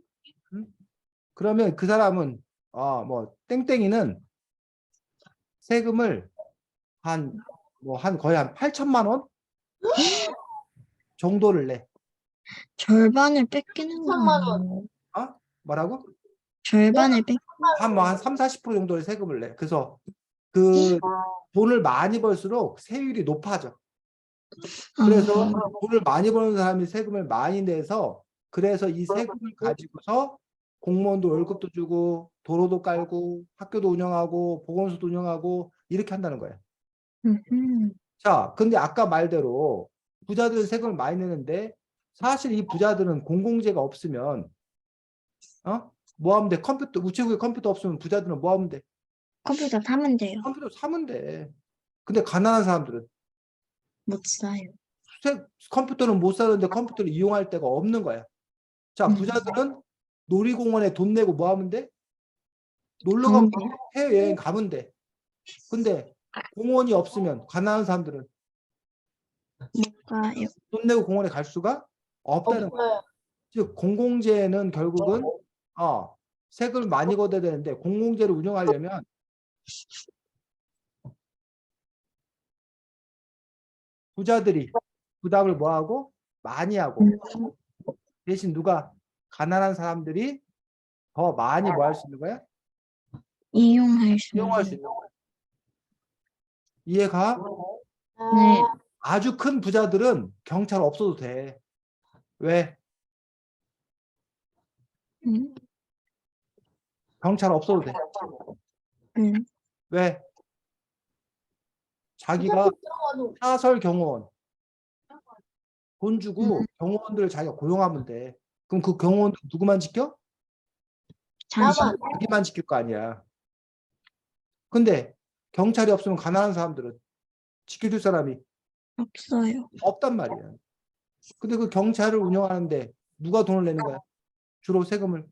그러면 그 사람은 땡땡이는 세금을 한 거의 한 8천만 원 정도를 내. 절반을 뺏기는 거 3천만 원. 아니에요? 뭐라고? 절반을 뺏, 한 3, 40% 정도의 세금을 내. 그래서 그 돈을 많이 벌수록 세율이 높아져. 그래서 어, 돈을 많이 버는 사람이 세금을 많이 내서 그래서 이 세금을 가지고서 공무원도 월급도 주고 도로도 깔고 학교도 운영하고 보건소도 운영하고 이렇게 한다는 거예요. 음, 자, 근데 아까 말대로 부자들은 세금을 많이 내는데 사실 이 부자들은 공공재가 없으면 뭐 하면 돼? 컴퓨터 우체국에 컴퓨터 없으면 부자들은 뭐 하면 돼? 컴퓨터 사면 돼요. 컴퓨터 사면 돼. 근데 가난한 사람들은 못 사요. 컴퓨터는 못 사는데 컴퓨터를 이용할 데가 없는 거야. 자, 음, 부자들은 놀이공원에 돈 내고 뭐 하면 돼? 놀러 가면 가면 돼요. 해외여행 가면 돼. 근데 공원이 없으면 가난한 사람들은 못 가요. 돈 내고 공원에 갈 수가 없다는 거야. 없어요. 즉 공공재는 결국은 세금을 많이 걷어야 되는데 공공재를 운영하려면 부자들이 부담을 뭐 하고 많이 하고 음, 대신 누가 가난한 사람들이 더 많이 뭐 할 수 있는 거야? 이용할 수 이용할 수 있는. 있는 거야. 이해가? 네. 아, 아주 큰 부자들은 경찰 없어도 돼. 왜? 음, 경찰 없어도 돼. 음, 왜? 자기가 어차피 들어가도 사설 경호원 돈 음, 주고 경호원들을 자기가 고용하면 돼. 그럼 그 경호원들 누구만 지켜? 자신 나만 자기만 지킬 거 아니야. 근데 경찰이 없으면 가난한 사람들은 지켜줄 사람이 없어요. 없단 말이야. 근데 그 경찰을 운영하는데 누가 돈을 내는 거야? 주로 세금을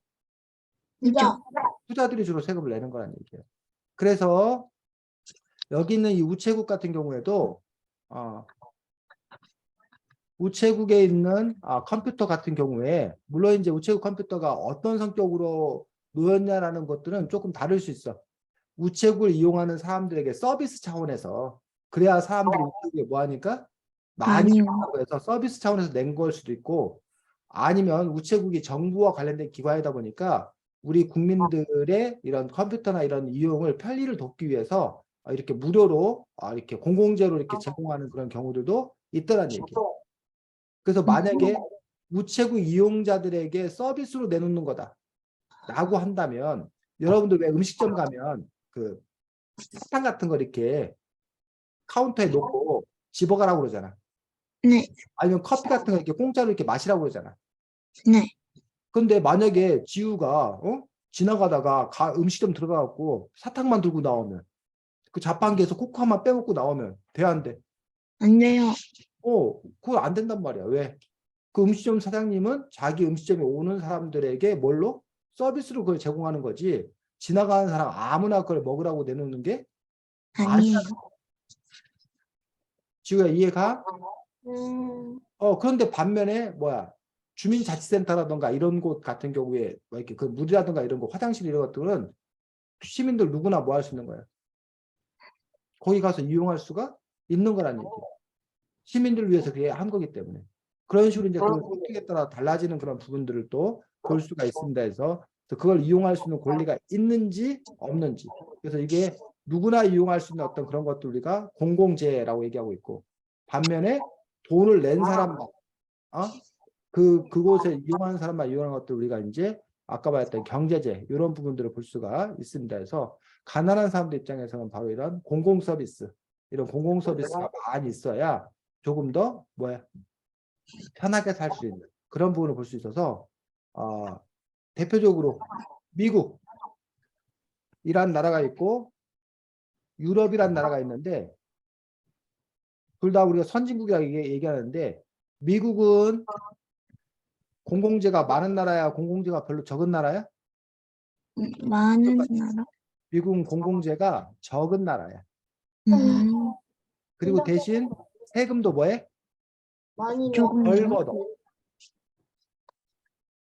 부자. 그죠? 부자들이 주로 세금을 내는 거란 얘기예요. 그래서 여기 있는 이 우체국 같은 경우에도 우체국에 있는 컴퓨터 같은 경우에 물론 이제 우체국 컴퓨터가 어떤 성격으로 놓였냐라는 것들은 조금 다를 수 있어. 우체국을 이용하는 사람들에게 서비스 차원에서 그래야 사람들이 우체국에 뭐 하니까 많이 많이 하고 해서 서비스 차원에서 낸 걸 수도 있고 아니면 우체국이 정부와 관련된 기관이다 보니까 우리 국민들의 이런 컴퓨터나 이런 이용을 편리를 돕기 위해서 이렇게 무료로 이렇게 공공재로 이렇게 제공하는 그런 경우들도 있다는 얘기예요. 그래서 만약에 우체국 이용자들에게 서비스로 내놓는 거다 라고 한다면 여러분들 왜 음식점 가면 그 사탕 같은 거 이렇게 카운터에 놓고 집어가라고 그러잖아. 네, 아니면 커피 같은 거 이렇게 공짜로 이렇게 마시라고 그러잖아. 네. 근데 만약에 지우가 지나가다가 음식점 들어가갖고 사탕만 들고 나오면 그 자판기에서 코코아만 빼먹고 나오면 돼 안 돼? 안 돼요. 그거 안 된단 말이야. 왜? 그 음식점 사장님은 자기 음식점에 오는 사람들에게 뭘로? 서비스로 그걸 제공하는 거지. 지나가는 사람 아무나 그걸 먹으라고 내놓는 게 아니야. 아니에요. 지우야 이해가? 음, 그런데 반면에 뭐야? 주민자치센터라든가 이런 곳 같은 경우에 뭐 이렇게 그 물이라든가 이런 거 화장실 이런 것들은 시민들 누구나 뭐 할 수 있는 거야. 거기 가서 이용할 수가 있는 거란 얘기야. 시민들을 위해서 그게 한 거기 때문에. 그런 식으로 이제 그 선택에 따라 달라지는 그런 부분들을 또 볼 수가 있습니다. 해서 그걸 이용할 수 있는 권리가 있는지 없는지. 그래서 이게 누구나 이용할 수 있는 어떤 그런 것들 우리가 공공재라고 얘기하고 있고 반면에 돈을 낸 사람만 그곳에 이용하는 사람만 이용하는 것들 우리가 이제 아까 말했던 경제재 이런 부분들을 볼 수가 있습니다. 그래서 가난한 사람들 입장에서는 바로 이런 공공 서비스 이런 공공 서비스가 많이 있어야 조금 더 뭐야 편하게 살 수 있는 그런 부분을 볼 수 있어서 대표적으로 미국이란 나라가 있고 유럽이란 나라가 있는데 둘 다 우리가 선진국이라고 얘기하는데 미국은 공공재가 많은 나라야 공공재가 별로 적은 나라야? 많은 나라. 미국은 공공재가 적은 나라야. 음, 그리고 대신 세금도 뭐해? 많이 조금 덜 더. 걷어.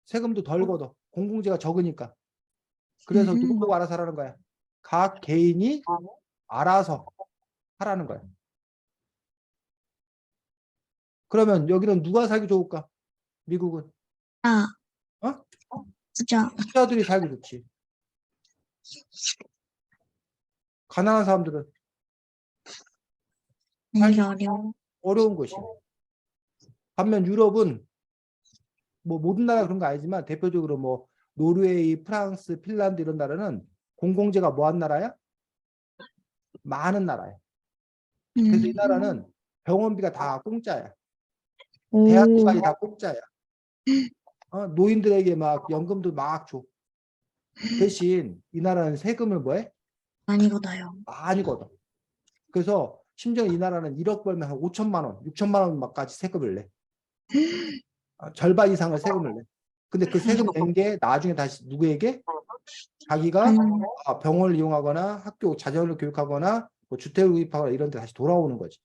세금도 덜 걷어. 공공재가 적으니까. 그래서 누구 보고 알아서 하라는 거야? 각 개인이 알아서 하라는 거야. 그러면 여기는 누가 살기 좋을까? 미국은. 아, 어? 진짜. 부자들이 살기 좋지. 가난한 사람들은 이게 어려워. 어려운 것이야. 반면 유럽은 뭐 모든 나라 그런 거 아니지만 대표적으로 뭐 노르웨이, 프랑스, 핀란드 이런 나라는 공공재가 뭐한 나라야? 많은 나라야. 그래서 이 나라는 병원비가 다 공짜야. 오, 대학교까지 다 공짜야. 노인들에게 막 연금도 막 줘. 대신 이 나라는 세금을 뭐해? 많이 걷어요. 많이 걷어. 그래서 심지어 이 나라는 1억 벌면 한 5천만 원, 6천만 원까지 세금을 내. 절반 이상을 세금을 내. 근데 그 세금 낸 게 나중에 다시 누구에게? 자기가 하는, 병원을 이용하거나 학교 자녀를 교육하거나 뭐 주택을 구입하거나 이런 데 다시 돌아오는 거지.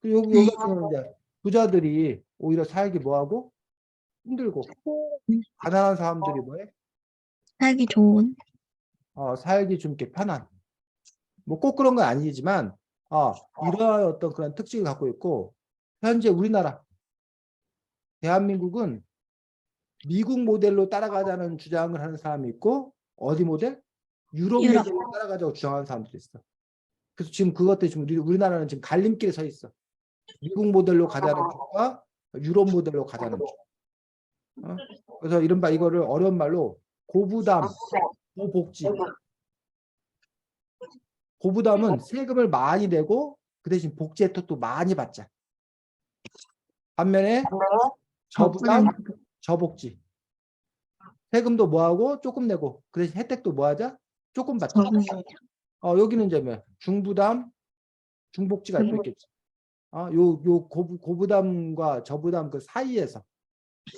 여기 네. 같은 경우는 이제 부자들이 오히려 살기 뭐하고 힘들고 가난한 사람들이 뭐해? 살기 좋은. 살기 좀 이렇게 편한. 뭐 꼭 그런 건 아니지만 이러한 어떤 그런 특징을 갖고 있고 현재 우리나라 대한민국은 미국 모델로 따라가자는 주장을 하는 사람이 있고 어디 모델? 유럽 유럽. 모델로 따라가자고 주장하는 사람들이 있어. 그래서 지금 그것들 지금 우리나라는 지금 갈림길에 서 있어. 미국 모델로 가자는 쪽과 유럽 모델로 가자는 쪽. 그래서 이른바 이거를 어려운 말로 고부담, 고복지. 고부담은 세금을 많이 내고 그 대신 복지 혜택도 많이 받자. 반면에 저부담, 저복지. 세금도 뭐하고 조금 내고 그 대신 혜택도 뭐하자? 조금 받자. 여기는 이제 뭐 중부담, 중복지가 또 있겠지. 요 고부담과 저부담 그 사이에서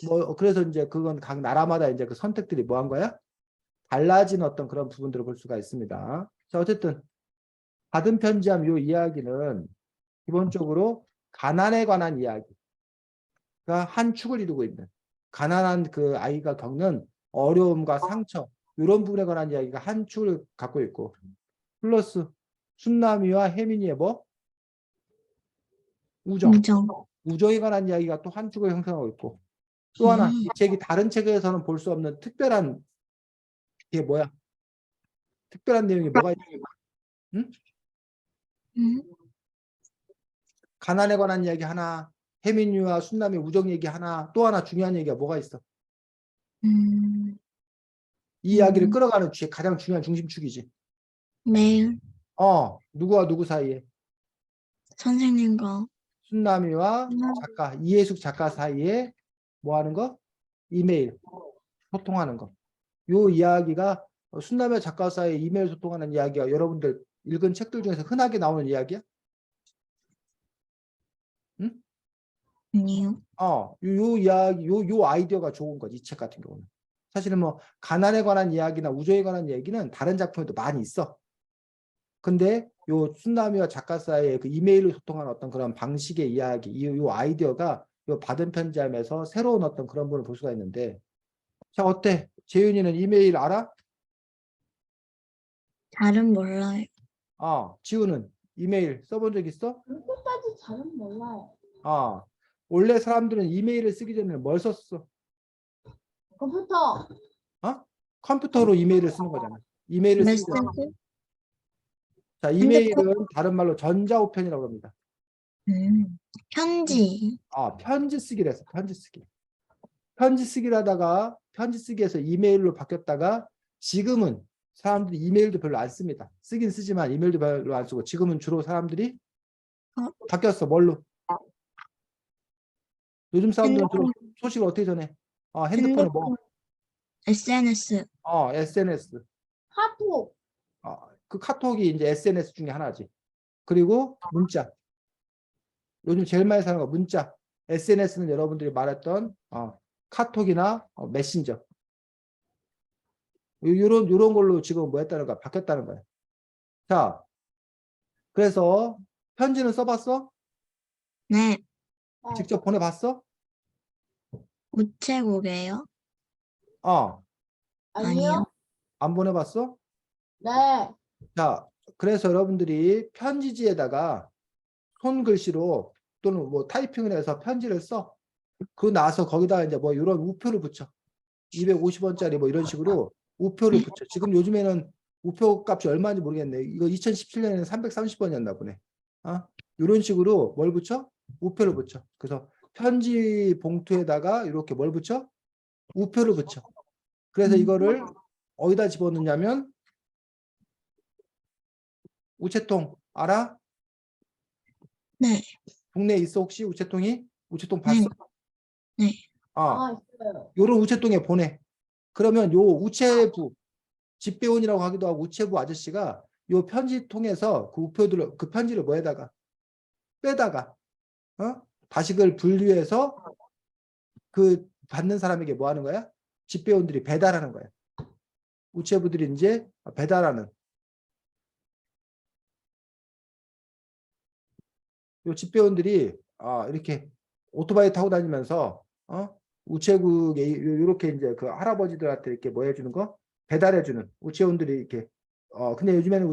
뭐 그래서 이제 그건 각 나라마다 이제 그 선택들이 뭐 한 거야? 달라진 어떤 그런 부분들을 볼 수가 있습니다. 자, 어쨌든 받은 편지함 요 이야기는 기본적으로 가난에 관한 이야기가 한 축을 이루고 있는 가난한 그 아이가 겪는 어려움과 상처 이런 부분에 관한 이야기가 한 축을 갖고 있고 플러스 순남이와 혜민이의 뭐 우정 우정. 우정에 관한 이야기가 또 한 축을 형성하고 있고 또 하나 이 책이 다른 책에서는 볼 수 없는 특별한 이게 뭐야? 특별한 내용이 뭐가 있지? 응? 가난에 관한 이야기 하나, 혜민이와 순남의 우정 얘기 하나, 또 하나 중요한 얘기가 뭐가 있어? 이 이야기를 끌어가는 가장 중요한 중심축이지. 매일 누구와 누구 사이에? 선생님과 순남이와 작가, 이해숙 작가 사이에 뭐 하는 거? 이메일, 소통하는 거. 요 이야기가 순남이와 작가 사이에 이메일 소통하는 이야기가 여러분들 읽은 책들 중에서 흔하게 나오는 이야기야? 응? 아니요. 요 이야기, 요 아이디어가 좋은 거지, 이 책 같은 경우는. 사실은 뭐, 가난에 관한 이야기나 우정에 관한 얘기는 다른 작품에도 많이 있어. 근데 요 순남이와 작가 사이의 그 이메일로 소통하는 어떤 그런 방식의 이야기, 요 아이디어가 요 받은 편지함에서 새로운 어떤 그런 부분을 볼 수가 있는데, 자, 어때? 재윤이는 이메일 알아? 잘은 몰라요. 지우는 이메일 써본 적 있어? 그렇게까지 잘은 몰라요. 원래 사람들은 이메일을 쓰기 전에 뭘 썼어? 컴퓨터. 컴퓨터로 이메일을 쓰는 거잖아. 이메일을 쓰기 전에. 메시지? 자, 이메일은 다른 말로 전자우편이라고 합니다. 편지. 편지 쓰기를 해서 편지 쓰기. 편지 쓰기를 하다가 편지 쓰기에서 이메일로 바뀌었다가 지금은 사람들이 이메일도 별로 안 씁니다. 쓰긴 쓰지만 이메일도 별로 안 쓰고 지금은 주로 사람들이 바뀌었어. 뭘로? 요즘 사람들은 주로 소식을 어떻게 전해? 핸드폰에 뭐? SNS. SNS. 카톡. 그 카톡이 이제 SNS 중에 하나지. 그리고 문자. 요즘 제일 많이 사용하는 거 문자. SNS는 여러분들이 말했던 카톡이나 메신저. 요런 걸로 지금 뭐 했다는 거야? 바뀌었다는 거야. 자, 그래서 편지는 써봤어? 네. 직접 보내봤어? 우체국이에요? 아니요. 안 보내봤어? 네. 자, 그래서 여러분들이 편지지에다가 손글씨로 또는 뭐 타이핑을 해서 편지를 써. 그러고 나서 거기다 이제 뭐 이런 우표를 붙여. 250원짜리 뭐 이런 식으로 우표를 붙여. 지금 요즘에는 우표 값이 얼마인지 모르겠네. 이거 2017년에는 330원이었나 보네. 이런 식으로 뭘 붙여? 우표를 붙여. 그래서 편지 봉투에다가 이렇게 뭘 붙여? 우표를 붙여. 그래서 이거를 어디다 집어넣냐면 우체통 알아? 네, 동네에 있어 혹시 우체통이? 우체통 네, 봤어? 네. 아, 아, 있어요. 요런 우체통에 보내. 그러면 요 우체부 집배원이라고 하기도 하고 우체부 아저씨가 요 편지통에서 그 우표들을 그 편지를 뭐에다가 빼다가 다시 그걸 분류해서 그 받는 사람에게 뭐 하는 거야? 집배원들이 배달하는 거야. 우체부들이 이제 배달하는 요 집배원들이 이렇게 오토바이 타고 다니면서 우체국에 이렇게 이제 그 할아버지들한테 이렇게 뭐 해주는 거 배달해주는 우체원들이 이렇게 근데 요즘에는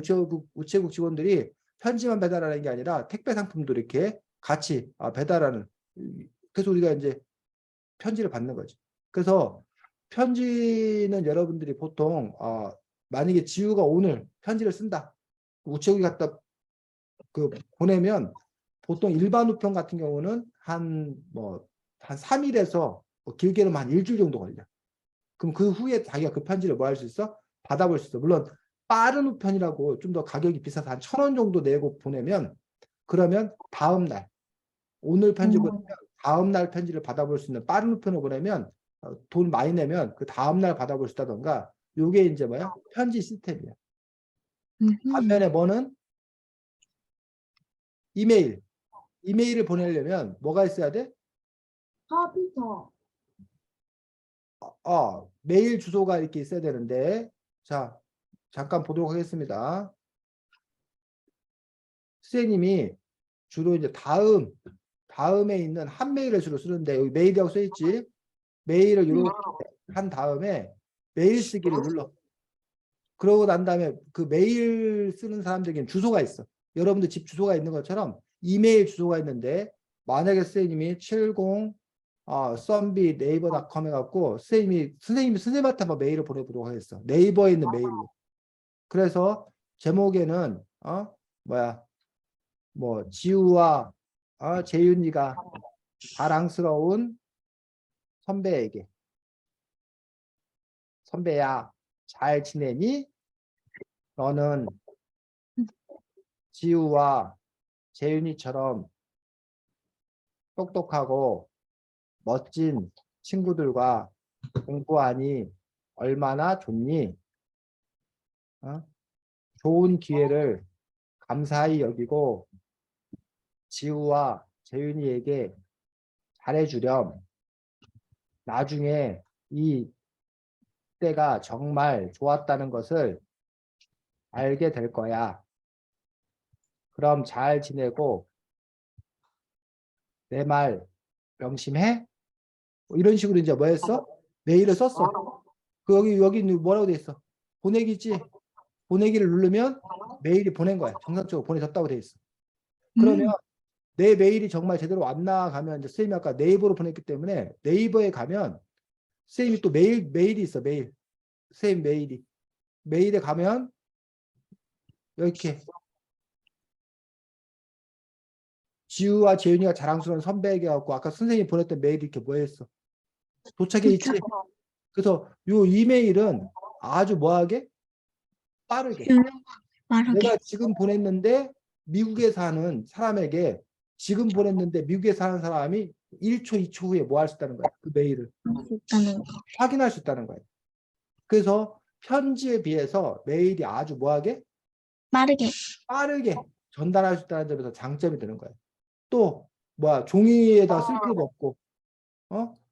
우체국 직원들이 편지만 배달하는 게 아니라 택배 상품도 이렇게 같이 배달하는 그래서 우리가 이제 편지를 받는 거죠. 그래서 편지는 여러분들이 보통 만약에 지우가 오늘 편지를 쓴다 우체국에 갖다 그 보내면 보통 일반 우편 같은 경우는 한 3일에서 길게는 한 일주일 정도 걸려. 그럼 그 후에 자기가 그 편지를 뭐 할 수 있어? 받아볼 수 있어. 물론 빠른 우편이라고 좀 더 가격이 비싸서 한 1,000원 정도 내고 보내면 그러면 다음 날 오늘 편지 보내면 다음 날 편지를 받아볼 수 있는 빠른 우편을 보내면 돈 많이 내면 그 다음 날 받아볼 수 있다던가 요게 이제 뭐야? 편지 시스템이야. 반면에 뭐는 이메일. 이메일을 보내려면 뭐가 있어야 돼? 컴퓨터. 메일 주소가 이렇게 있어야 되는데, 자, 잠깐 보도록 하겠습니다. 선생님이 주로 이제 다음에 있는 한 메일을 주로 쓰는데, 여기 메일이라고 써있지? 메일을 이렇게 한 다음에 메일 쓰기를 눌러. 그러고 난 다음에 그 메일 쓰는 사람들에게는 주소가 있어. 여러분들 집 주소가 있는 것처럼 이메일 주소가 있는데, 만약에 선생님이 70 썬비 네이버닷컴 해갖고 선생님이 선생님한테 한번 메일을 보내보도록 하겠어. 네이버에 있는 메일로. 그래서 제목에는 뭐 지우와 재윤이가 자랑스러운 선배에게 선배야 잘 지내니? 너는 지우와 재윤이처럼 똑똑하고 멋진 친구들과 공부하니 얼마나 좋니? 좋은 기회를 감사히 여기고 지우와 재윤이에게 잘해주렴. 나중에 이 때가 정말 좋았다는 것을 알게 될 거야. 그럼 잘 지내고 내 말 명심해? 뭐 이런 식으로 이제 뭐 했어? 메일을 썼어. 그 여기 뭐라고 돼 있어? 보내기지? 보내기를 누르면 메일이 보낸 거야. 정상적으로 보내졌다고 돼 있어. 그러면 내 메일이 정말 제대로 왔나 가면 이제 선생님이 아까 네이버로 보냈기 때문에 네이버에 가면 선생님이 또 메일이 있어. 메일. 선생님 메일에 가면 이렇게 지우와 재윤이가 자랑스러운 선배에게 갖고 아까 선생님이 보냈던 메일이 이렇게 뭐 했어? 도착해 있지? 그래서 요 이메일은 아주 뭐하게? 빠르게. 빠르게. 내가 지금 보냈는데 미국에 사는 사람에게 지금 보냈는데 미국에 사는 사람이 1초, 2초 후에 뭐 할 수 있다는 거야? 그 메일을 할수 있다는 거. 확인할 수 있다는 거야. 그래서 편지에 비해서 메일이 아주 뭐하게? 빠르게. 빠르게 전달할 수 있다는 점에서 장점이 되는 거야. 또 종이에다 쓸 필요도 없고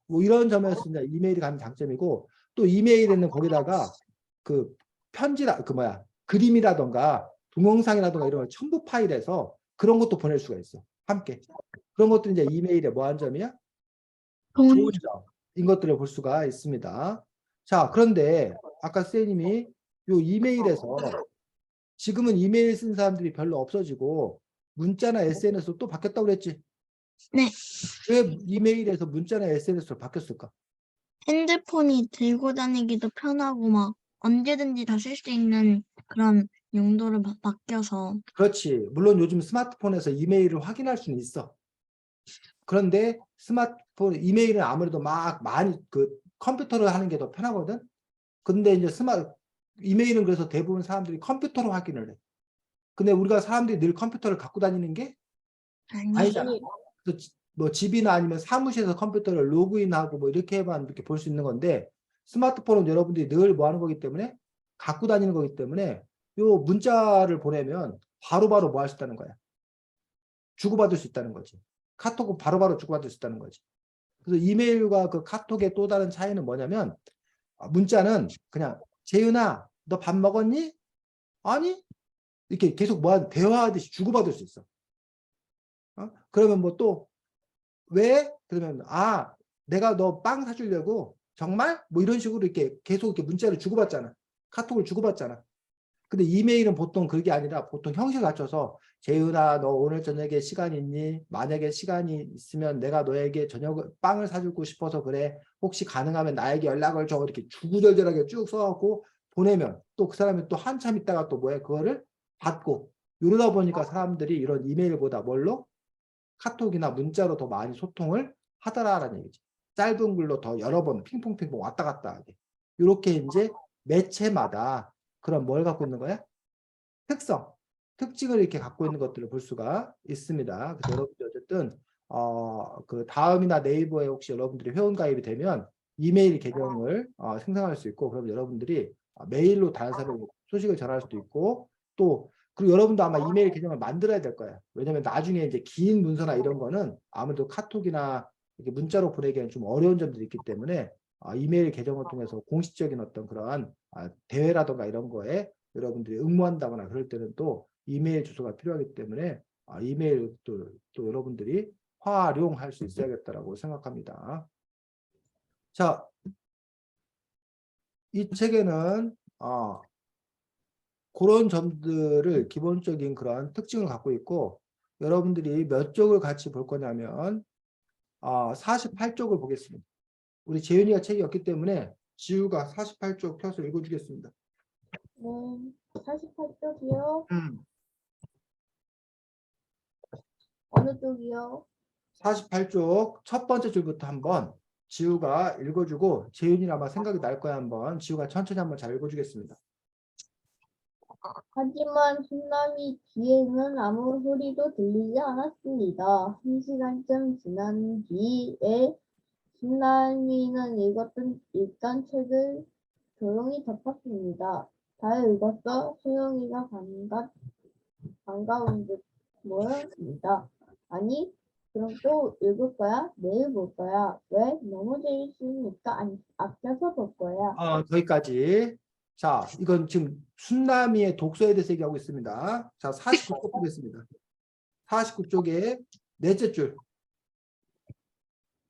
뭐 이런 점에서 이제 이메일이 가는 장점이고 또 이메일에는 거기다가 그 그림이라던가 동영상이라던가 이런 걸 첨부 파일에서 그런 것도 보낼 수가 있어. 함께. 그런 것들이 이제 이메일의 뭐한 점이야? 좋은 점인 것들을 볼 수가 있습니다. 자, 그런데 아까 선생님이 요 이메일에서 지금은 이메일 쓴 사람들이 별로 없어지고 문자나 SNS로 또 바뀌었다고 그랬지? 네. 왜 이메일에서 문자나 SNS로 바뀌었을까? 핸드폰이 들고 다니기도 편하고 막 언제든지 다 쓸 수 있는 그런 용도로 바뀌어서. 그렇지. 물론 요즘 스마트폰에서 이메일을 확인할 수는 있어. 그런데 스마트폰, 이메일은 아무래도 막 많이 그 컴퓨터로 하는 게 더 편하거든. 근데 이제 이메일은 그래서 대부분 사람들이 컴퓨터로 확인을 해. 근데 우리가 사람들이 늘 컴퓨터를 갖고 다니는 게 아니잖아. 아니, 그래서 뭐 집이나 아니면 사무실에서 컴퓨터를 로그인하고 뭐 이렇게만 이렇게 볼 수 있는 건데, 스마트폰은 여러분들이 늘 뭐 하는 거기 때문에 갖고 다니는 거기 때문에 요 문자를 보내면 바로바로 뭐 할 수 있다는 거야. 주고받을 수 있다는 거지. 카톡은 바로바로 주고받을 수 있다는 거지. 그래서 이메일과 그 카톡의 또 다른 차이는 뭐냐면, 문자는 그냥 재윤아 너 밥 먹었니? 아니? 이렇게 계속 대화하듯이 주고받을 수 있어. 그러면 뭐 또 왜? 그러면 내가 너 빵 사주려고 정말? 뭐 이런 식으로 이렇게 계속 이렇게 문자를 주고받잖아. 카톡을 주고받잖아. 근데 이메일은 보통 그게 아니라 보통 형식을 갖춰서 재윤아 너 오늘 저녁에 시간 있니? 만약에 시간이 있으면 내가 너에게 저녁 빵을 사주고 싶어서 그래. 혹시 가능하면 나에게 연락을 줘. 이렇게 구구절절하게 쭉 써갖고 보내면 또 그 사람이 또 한참 있다가 또 뭐야 그거를 받고, 이러다 보니까 사람들이 이런 이메일보다 뭘로? 카톡이나 문자로 더 많이 소통을 하더라라는 얘기지. 짧은 글로 더 여러 번 핑퐁핑퐁 왔다 갔다 하게. 이렇게 이제 매체마다 그런 뭘 갖고 있는 거야? 특징을 이렇게 갖고 있는 것들을 볼 수가 있습니다. 그래서 여러분들 어쨌든 그 다음이나 네이버에 혹시 여러분들이 회원 가입이 되면 이메일 계정을 생성할 수 있고, 그럼 여러분들이 메일로 다른 사람에게 소식을 전할 수도 있고, 또 그리고 여러분도 아마 이메일 계정을 만들어야 될 거예요. 왜냐면 나중에 이제 긴 문서나 이런 거는 아무래도 카톡이나 이렇게 문자로 보내기에는 좀 어려운 점들이 있기 때문에 이메일 계정을 통해서 공식적인 어떤 그러한 대회라든가 이런 거에 여러분들이 응모한다거나 그럴 때는 또 이메일 주소가 필요하기 때문에 이메일 또 여러분들이 활용할 수 있어야겠다라고 생각합니다. 자, 이 책에는 그런 점들을 기본적인 그런 특징을 갖고 있고, 여러분들이 몇 쪽을 같이 볼 거냐면 48쪽을 보겠습니다. 우리 재윤이가 책이 없기 때문에 지우가 48쪽 펴서 읽어주겠습니다. 네, 48쪽이요? 어느 쪽이요? 48쪽 첫 번째 줄부터 한번 지우가 읽어주고, 재윤이 아마 생각이 날 거야. 한번 지우가 천천히 한번 잘 읽어주겠습니다. 하지만 순남이 뒤에는 아무 소리도 들리지 않았습니다. 1시간쯤 지난 뒤에 순남이는 읽던 책을 조용히 덮었습니다. 잘 읽었어? 소영이가 반가운 듯 물었습니다. 아니, 그럼 또 읽을 거야? 내일 볼 거야. 왜? 너무 재밌으니까 아껴서 볼 거야. 거기까지. 자, 이건 지금 순남이의 독서에 대해서 얘기하고 있습니다. 자, 49쪽 보겠습니다. 49쪽에 넷째 줄.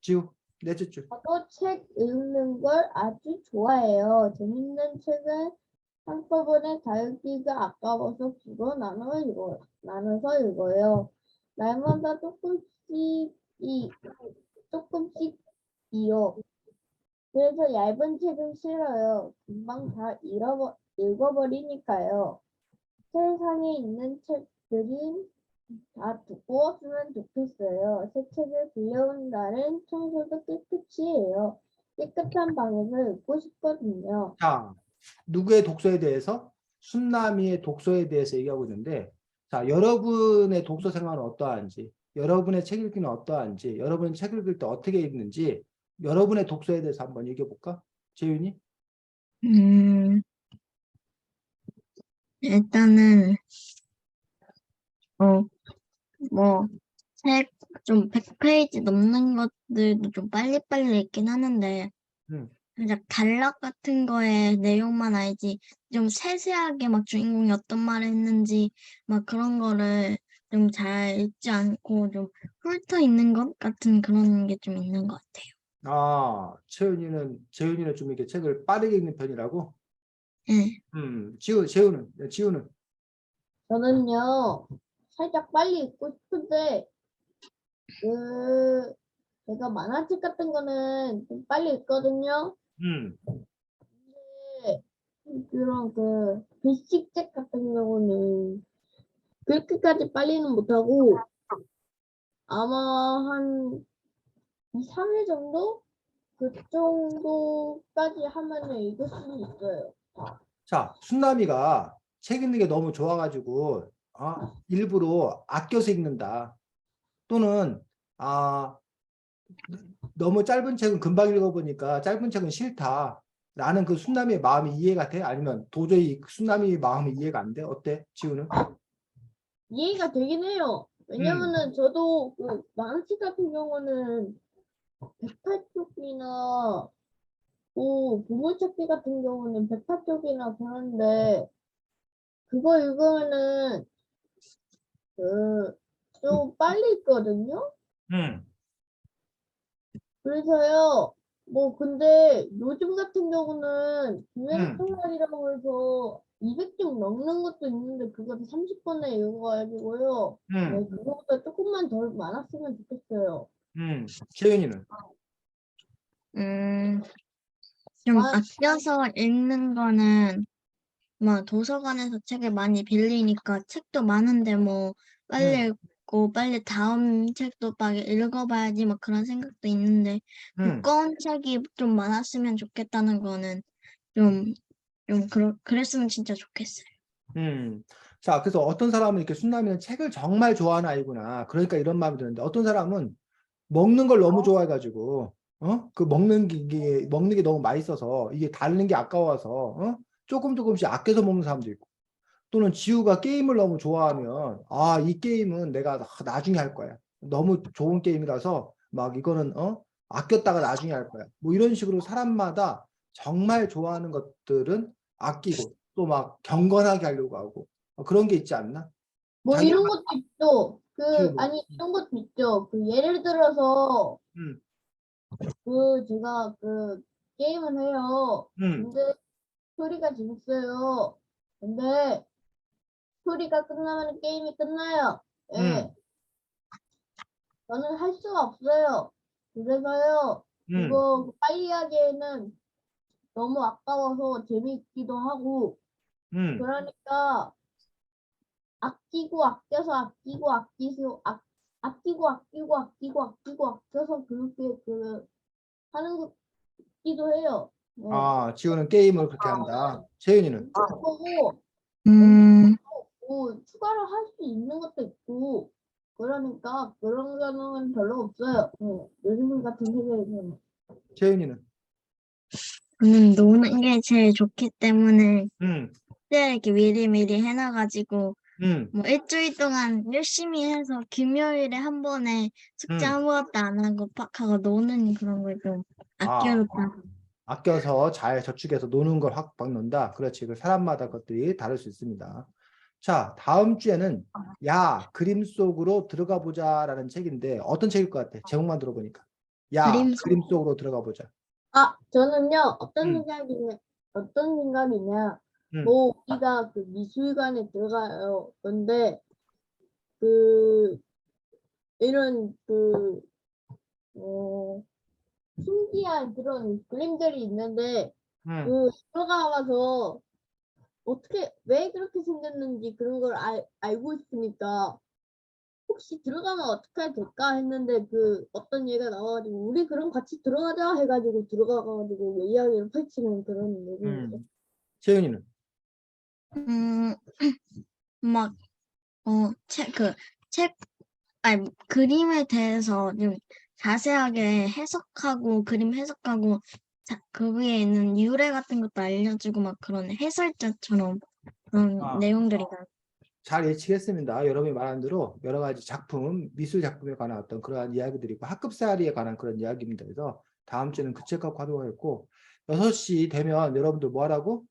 지우, 넷째 줄. 저도 책 읽는 걸 아주 좋아해요. 재밌는 책은 한꺼번에 다 읽기가 아까워서 주로 나눠서 읽어요. 날마다 조금씩이요. 그래서 얇은 책은 싫어요. 금방 다 읽어버리니까요. 세상에 있는 책들이 다 두꺼웠으면 좋겠어요. 새 책을 빌려온 날은 청소도 깨끗이 해요. 깨끗한 방에서 읽고 싶거든요. 자, 누구의 독서에 대해서? 순남이의 독서에 대해서 얘기하고 있는데, 자, 여러분의 독서 생활은 어떠한지, 여러분의 책 읽기는 어떠한지, 여러분이 책 읽을 때 어떻게 읽는지, 여러분의 독서에 대해서 한번 얘기해 볼까? 재윤이? 음, 일단은, 뭐, 책 좀 100페이지 넘는 것들도 좀 빨리빨리 읽긴 하는데, 응. 그냥 단락 같은 거에 내용만 알지, 좀 세세하게 막 주인공이 어떤 말을 했는지, 막 그런 거를 좀 잘 읽지 않고 좀 훑어 있는 것 같은 그런 게 좀 있는 것 같아요. 재윤이는 좀 이렇게 책을 빠르게 읽는 편이라고? 예. 재우는? 저는요, 살짝 빨리 읽고 싶은데, 그, 제가 만화책 같은 거는 좀 빨리 읽거든요. 음. 근데 그런 글씨책 같은 경우는 그렇게까지 빨리는 못하고, 아마 한 2, 3일 정도? 그 정도까지 하면은 읽을 수 있어요. 자, 순남이가 책 읽는 게 너무 좋아가지고 일부러 아껴서 읽는다. 또는 아 너무 짧은 책은 금방 읽어보니까 짧은 책은 싫다. 라는 그 순남이의 마음이 이해가 돼? 아니면 도저히 그 순남이의 마음이 이해가 안 돼? 어때? 지우는? 이해가 되긴 해요. 음, 왜냐면은 저도 그 만화책 같은 경우는 108쪽이나 보물찾기 같은 경우는 108쪽이나 그런데 그거 읽으면은 그 좀 빨리 읽거든요. 음, 그래서요. 뭐 근데 요즘 같은 경우는 음, 기회통날이라고 해서 200쪽 넘는 것도 있는데 그것도 30분에 읽어가지고요. 네, 음, 그거보다 조금만 더 많았으면 좋겠어요. 재윤이는? 음, 좀 아, 아껴서 읽는 거는 뭐 도서관에서 책을 많이 빌리니까 책도 많은데 뭐 음, 빨리 읽고 빨리 다음 책도 빨리 읽어봐야지 뭐 그런 생각도 있는데 음, 두꺼운 책이 좀 많았으면 좋겠다는 거는 그랬으면 진짜 좋겠어요. 음. 자, 그래서 어떤 사람은 이렇게 순남이는 책을 정말 좋아하는 아이구나. 그러니까 이런 마음이 드는데 어떤 사람은 먹는 걸 너무 좋아해가지고, 그 먹는 게 너무 맛있어서, 이게 다른 게 아까워서, 조금 조금씩 아껴서 먹는 사람도 있고, 또는 지우가 게임을 너무 좋아하면, 이 게임은 내가 나중에 할 거야. 너무 좋은 게임이라서, 막 이거는, 아꼈다가 나중에 할 거야. 뭐 이런 식으로 사람마다 정말 좋아하는 것들은 아끼고, 또 막 경건하게 하려고 하고, 그런 게 있지 않나? 뭐 자기가 이런 것도 있죠. 지우 뭐, 아니, 이런 것도 있죠. 예를 들어서, 음, 제가 게임을 해요. 음, 근데 스토리가 재밌어요. 근데 스토리가 끝나면 게임이 끝나요. 예, 음, 저는 할 수가 없어요. 그래서요, 음, 그거 빨리 하기에는 너무 아까워서 재밌기도 하고, 음. 그러니까 아끼고 아껴서 아껴서 그렇게 하는 것기도 해요. 네. 지우는 게임을 그렇게 한다. 재윤이는? 그리고 음, 추가로 할 수 있는 것도 있고, 그러니까 그런 거는 별로 없어요. 네. 요즘 같은 세대에서는. 재윤이는? 저는 노는 게 제일 좋기 때문에 음, 숙제 이렇게 미리미리 해놔가지고 음, 뭐 일주일 동안 열심히 해서 금요일에 한 번에 숙제 음. 아무것도 안 하고 팍 하고 노는 그런 걸 좀 아, 아껴놓다. 아껴서 잘 저축해서 노는 걸 확 박는다. 그렇지. 그 사람마다 것들이 다를 수 있습니다. 자, 다음 주에는 야, 그림 속으로 들어가 보자라는 책인데 어떤 책일 것 같아? 제목만 들어보니까. 야, 그림 그림 속으로 들어가 보자. 저는요, 음, 어떤 생각이냐, 음, 뭐, 우리가 미술관에 들어가요. 근데, 그, 이런, 어, 신기한 그런 그림들이 있는데, 음. 들어가서 왜 그렇게 생겼는지 그런 걸 알고 있으니까, 혹시 들어가면 어떻게 될까 했는데, 어떤 얘가 나와가지고, 우리 그럼 같이 들어가자 해가지고 들어가가지고 이야기를 펼치는 그런 내용이죠. 재윤이는? 음, 막, 책, 아니, 그림에 대해서 좀 자세하게 해석하고, 그림 해석하고, 그 위에 있는 유래 같은 것도 알려주고, 막 그런 해설자처럼 그런 아, 내용들이 잘 예측했습니다. 여러분이 말한 대로 여러 가지 작품, 미술 작품에 관한 어떤 그러한 이야기들이고 학급사리에 관한 그런 이야기입니다. 그래서 다음 주에는 그 책 갖고 하도록 했고 6시 되면 여러분들 뭐 하라고?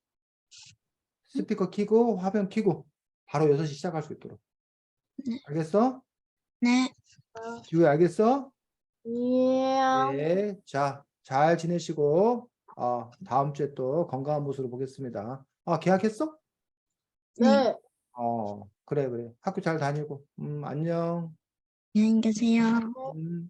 스피커 켜고 화면 켜고 바로 6시 시작할 수 있도록. 알겠어? 네. 지우야 알겠어? 예. 네. 자, 잘 지내시고 다음 주에 또 건강한 모습으로 보겠습니다. 계약했어? 네. 네. 그래, 그래. 학교 잘 다니고. 안녕. 안녕히 계세요. 음.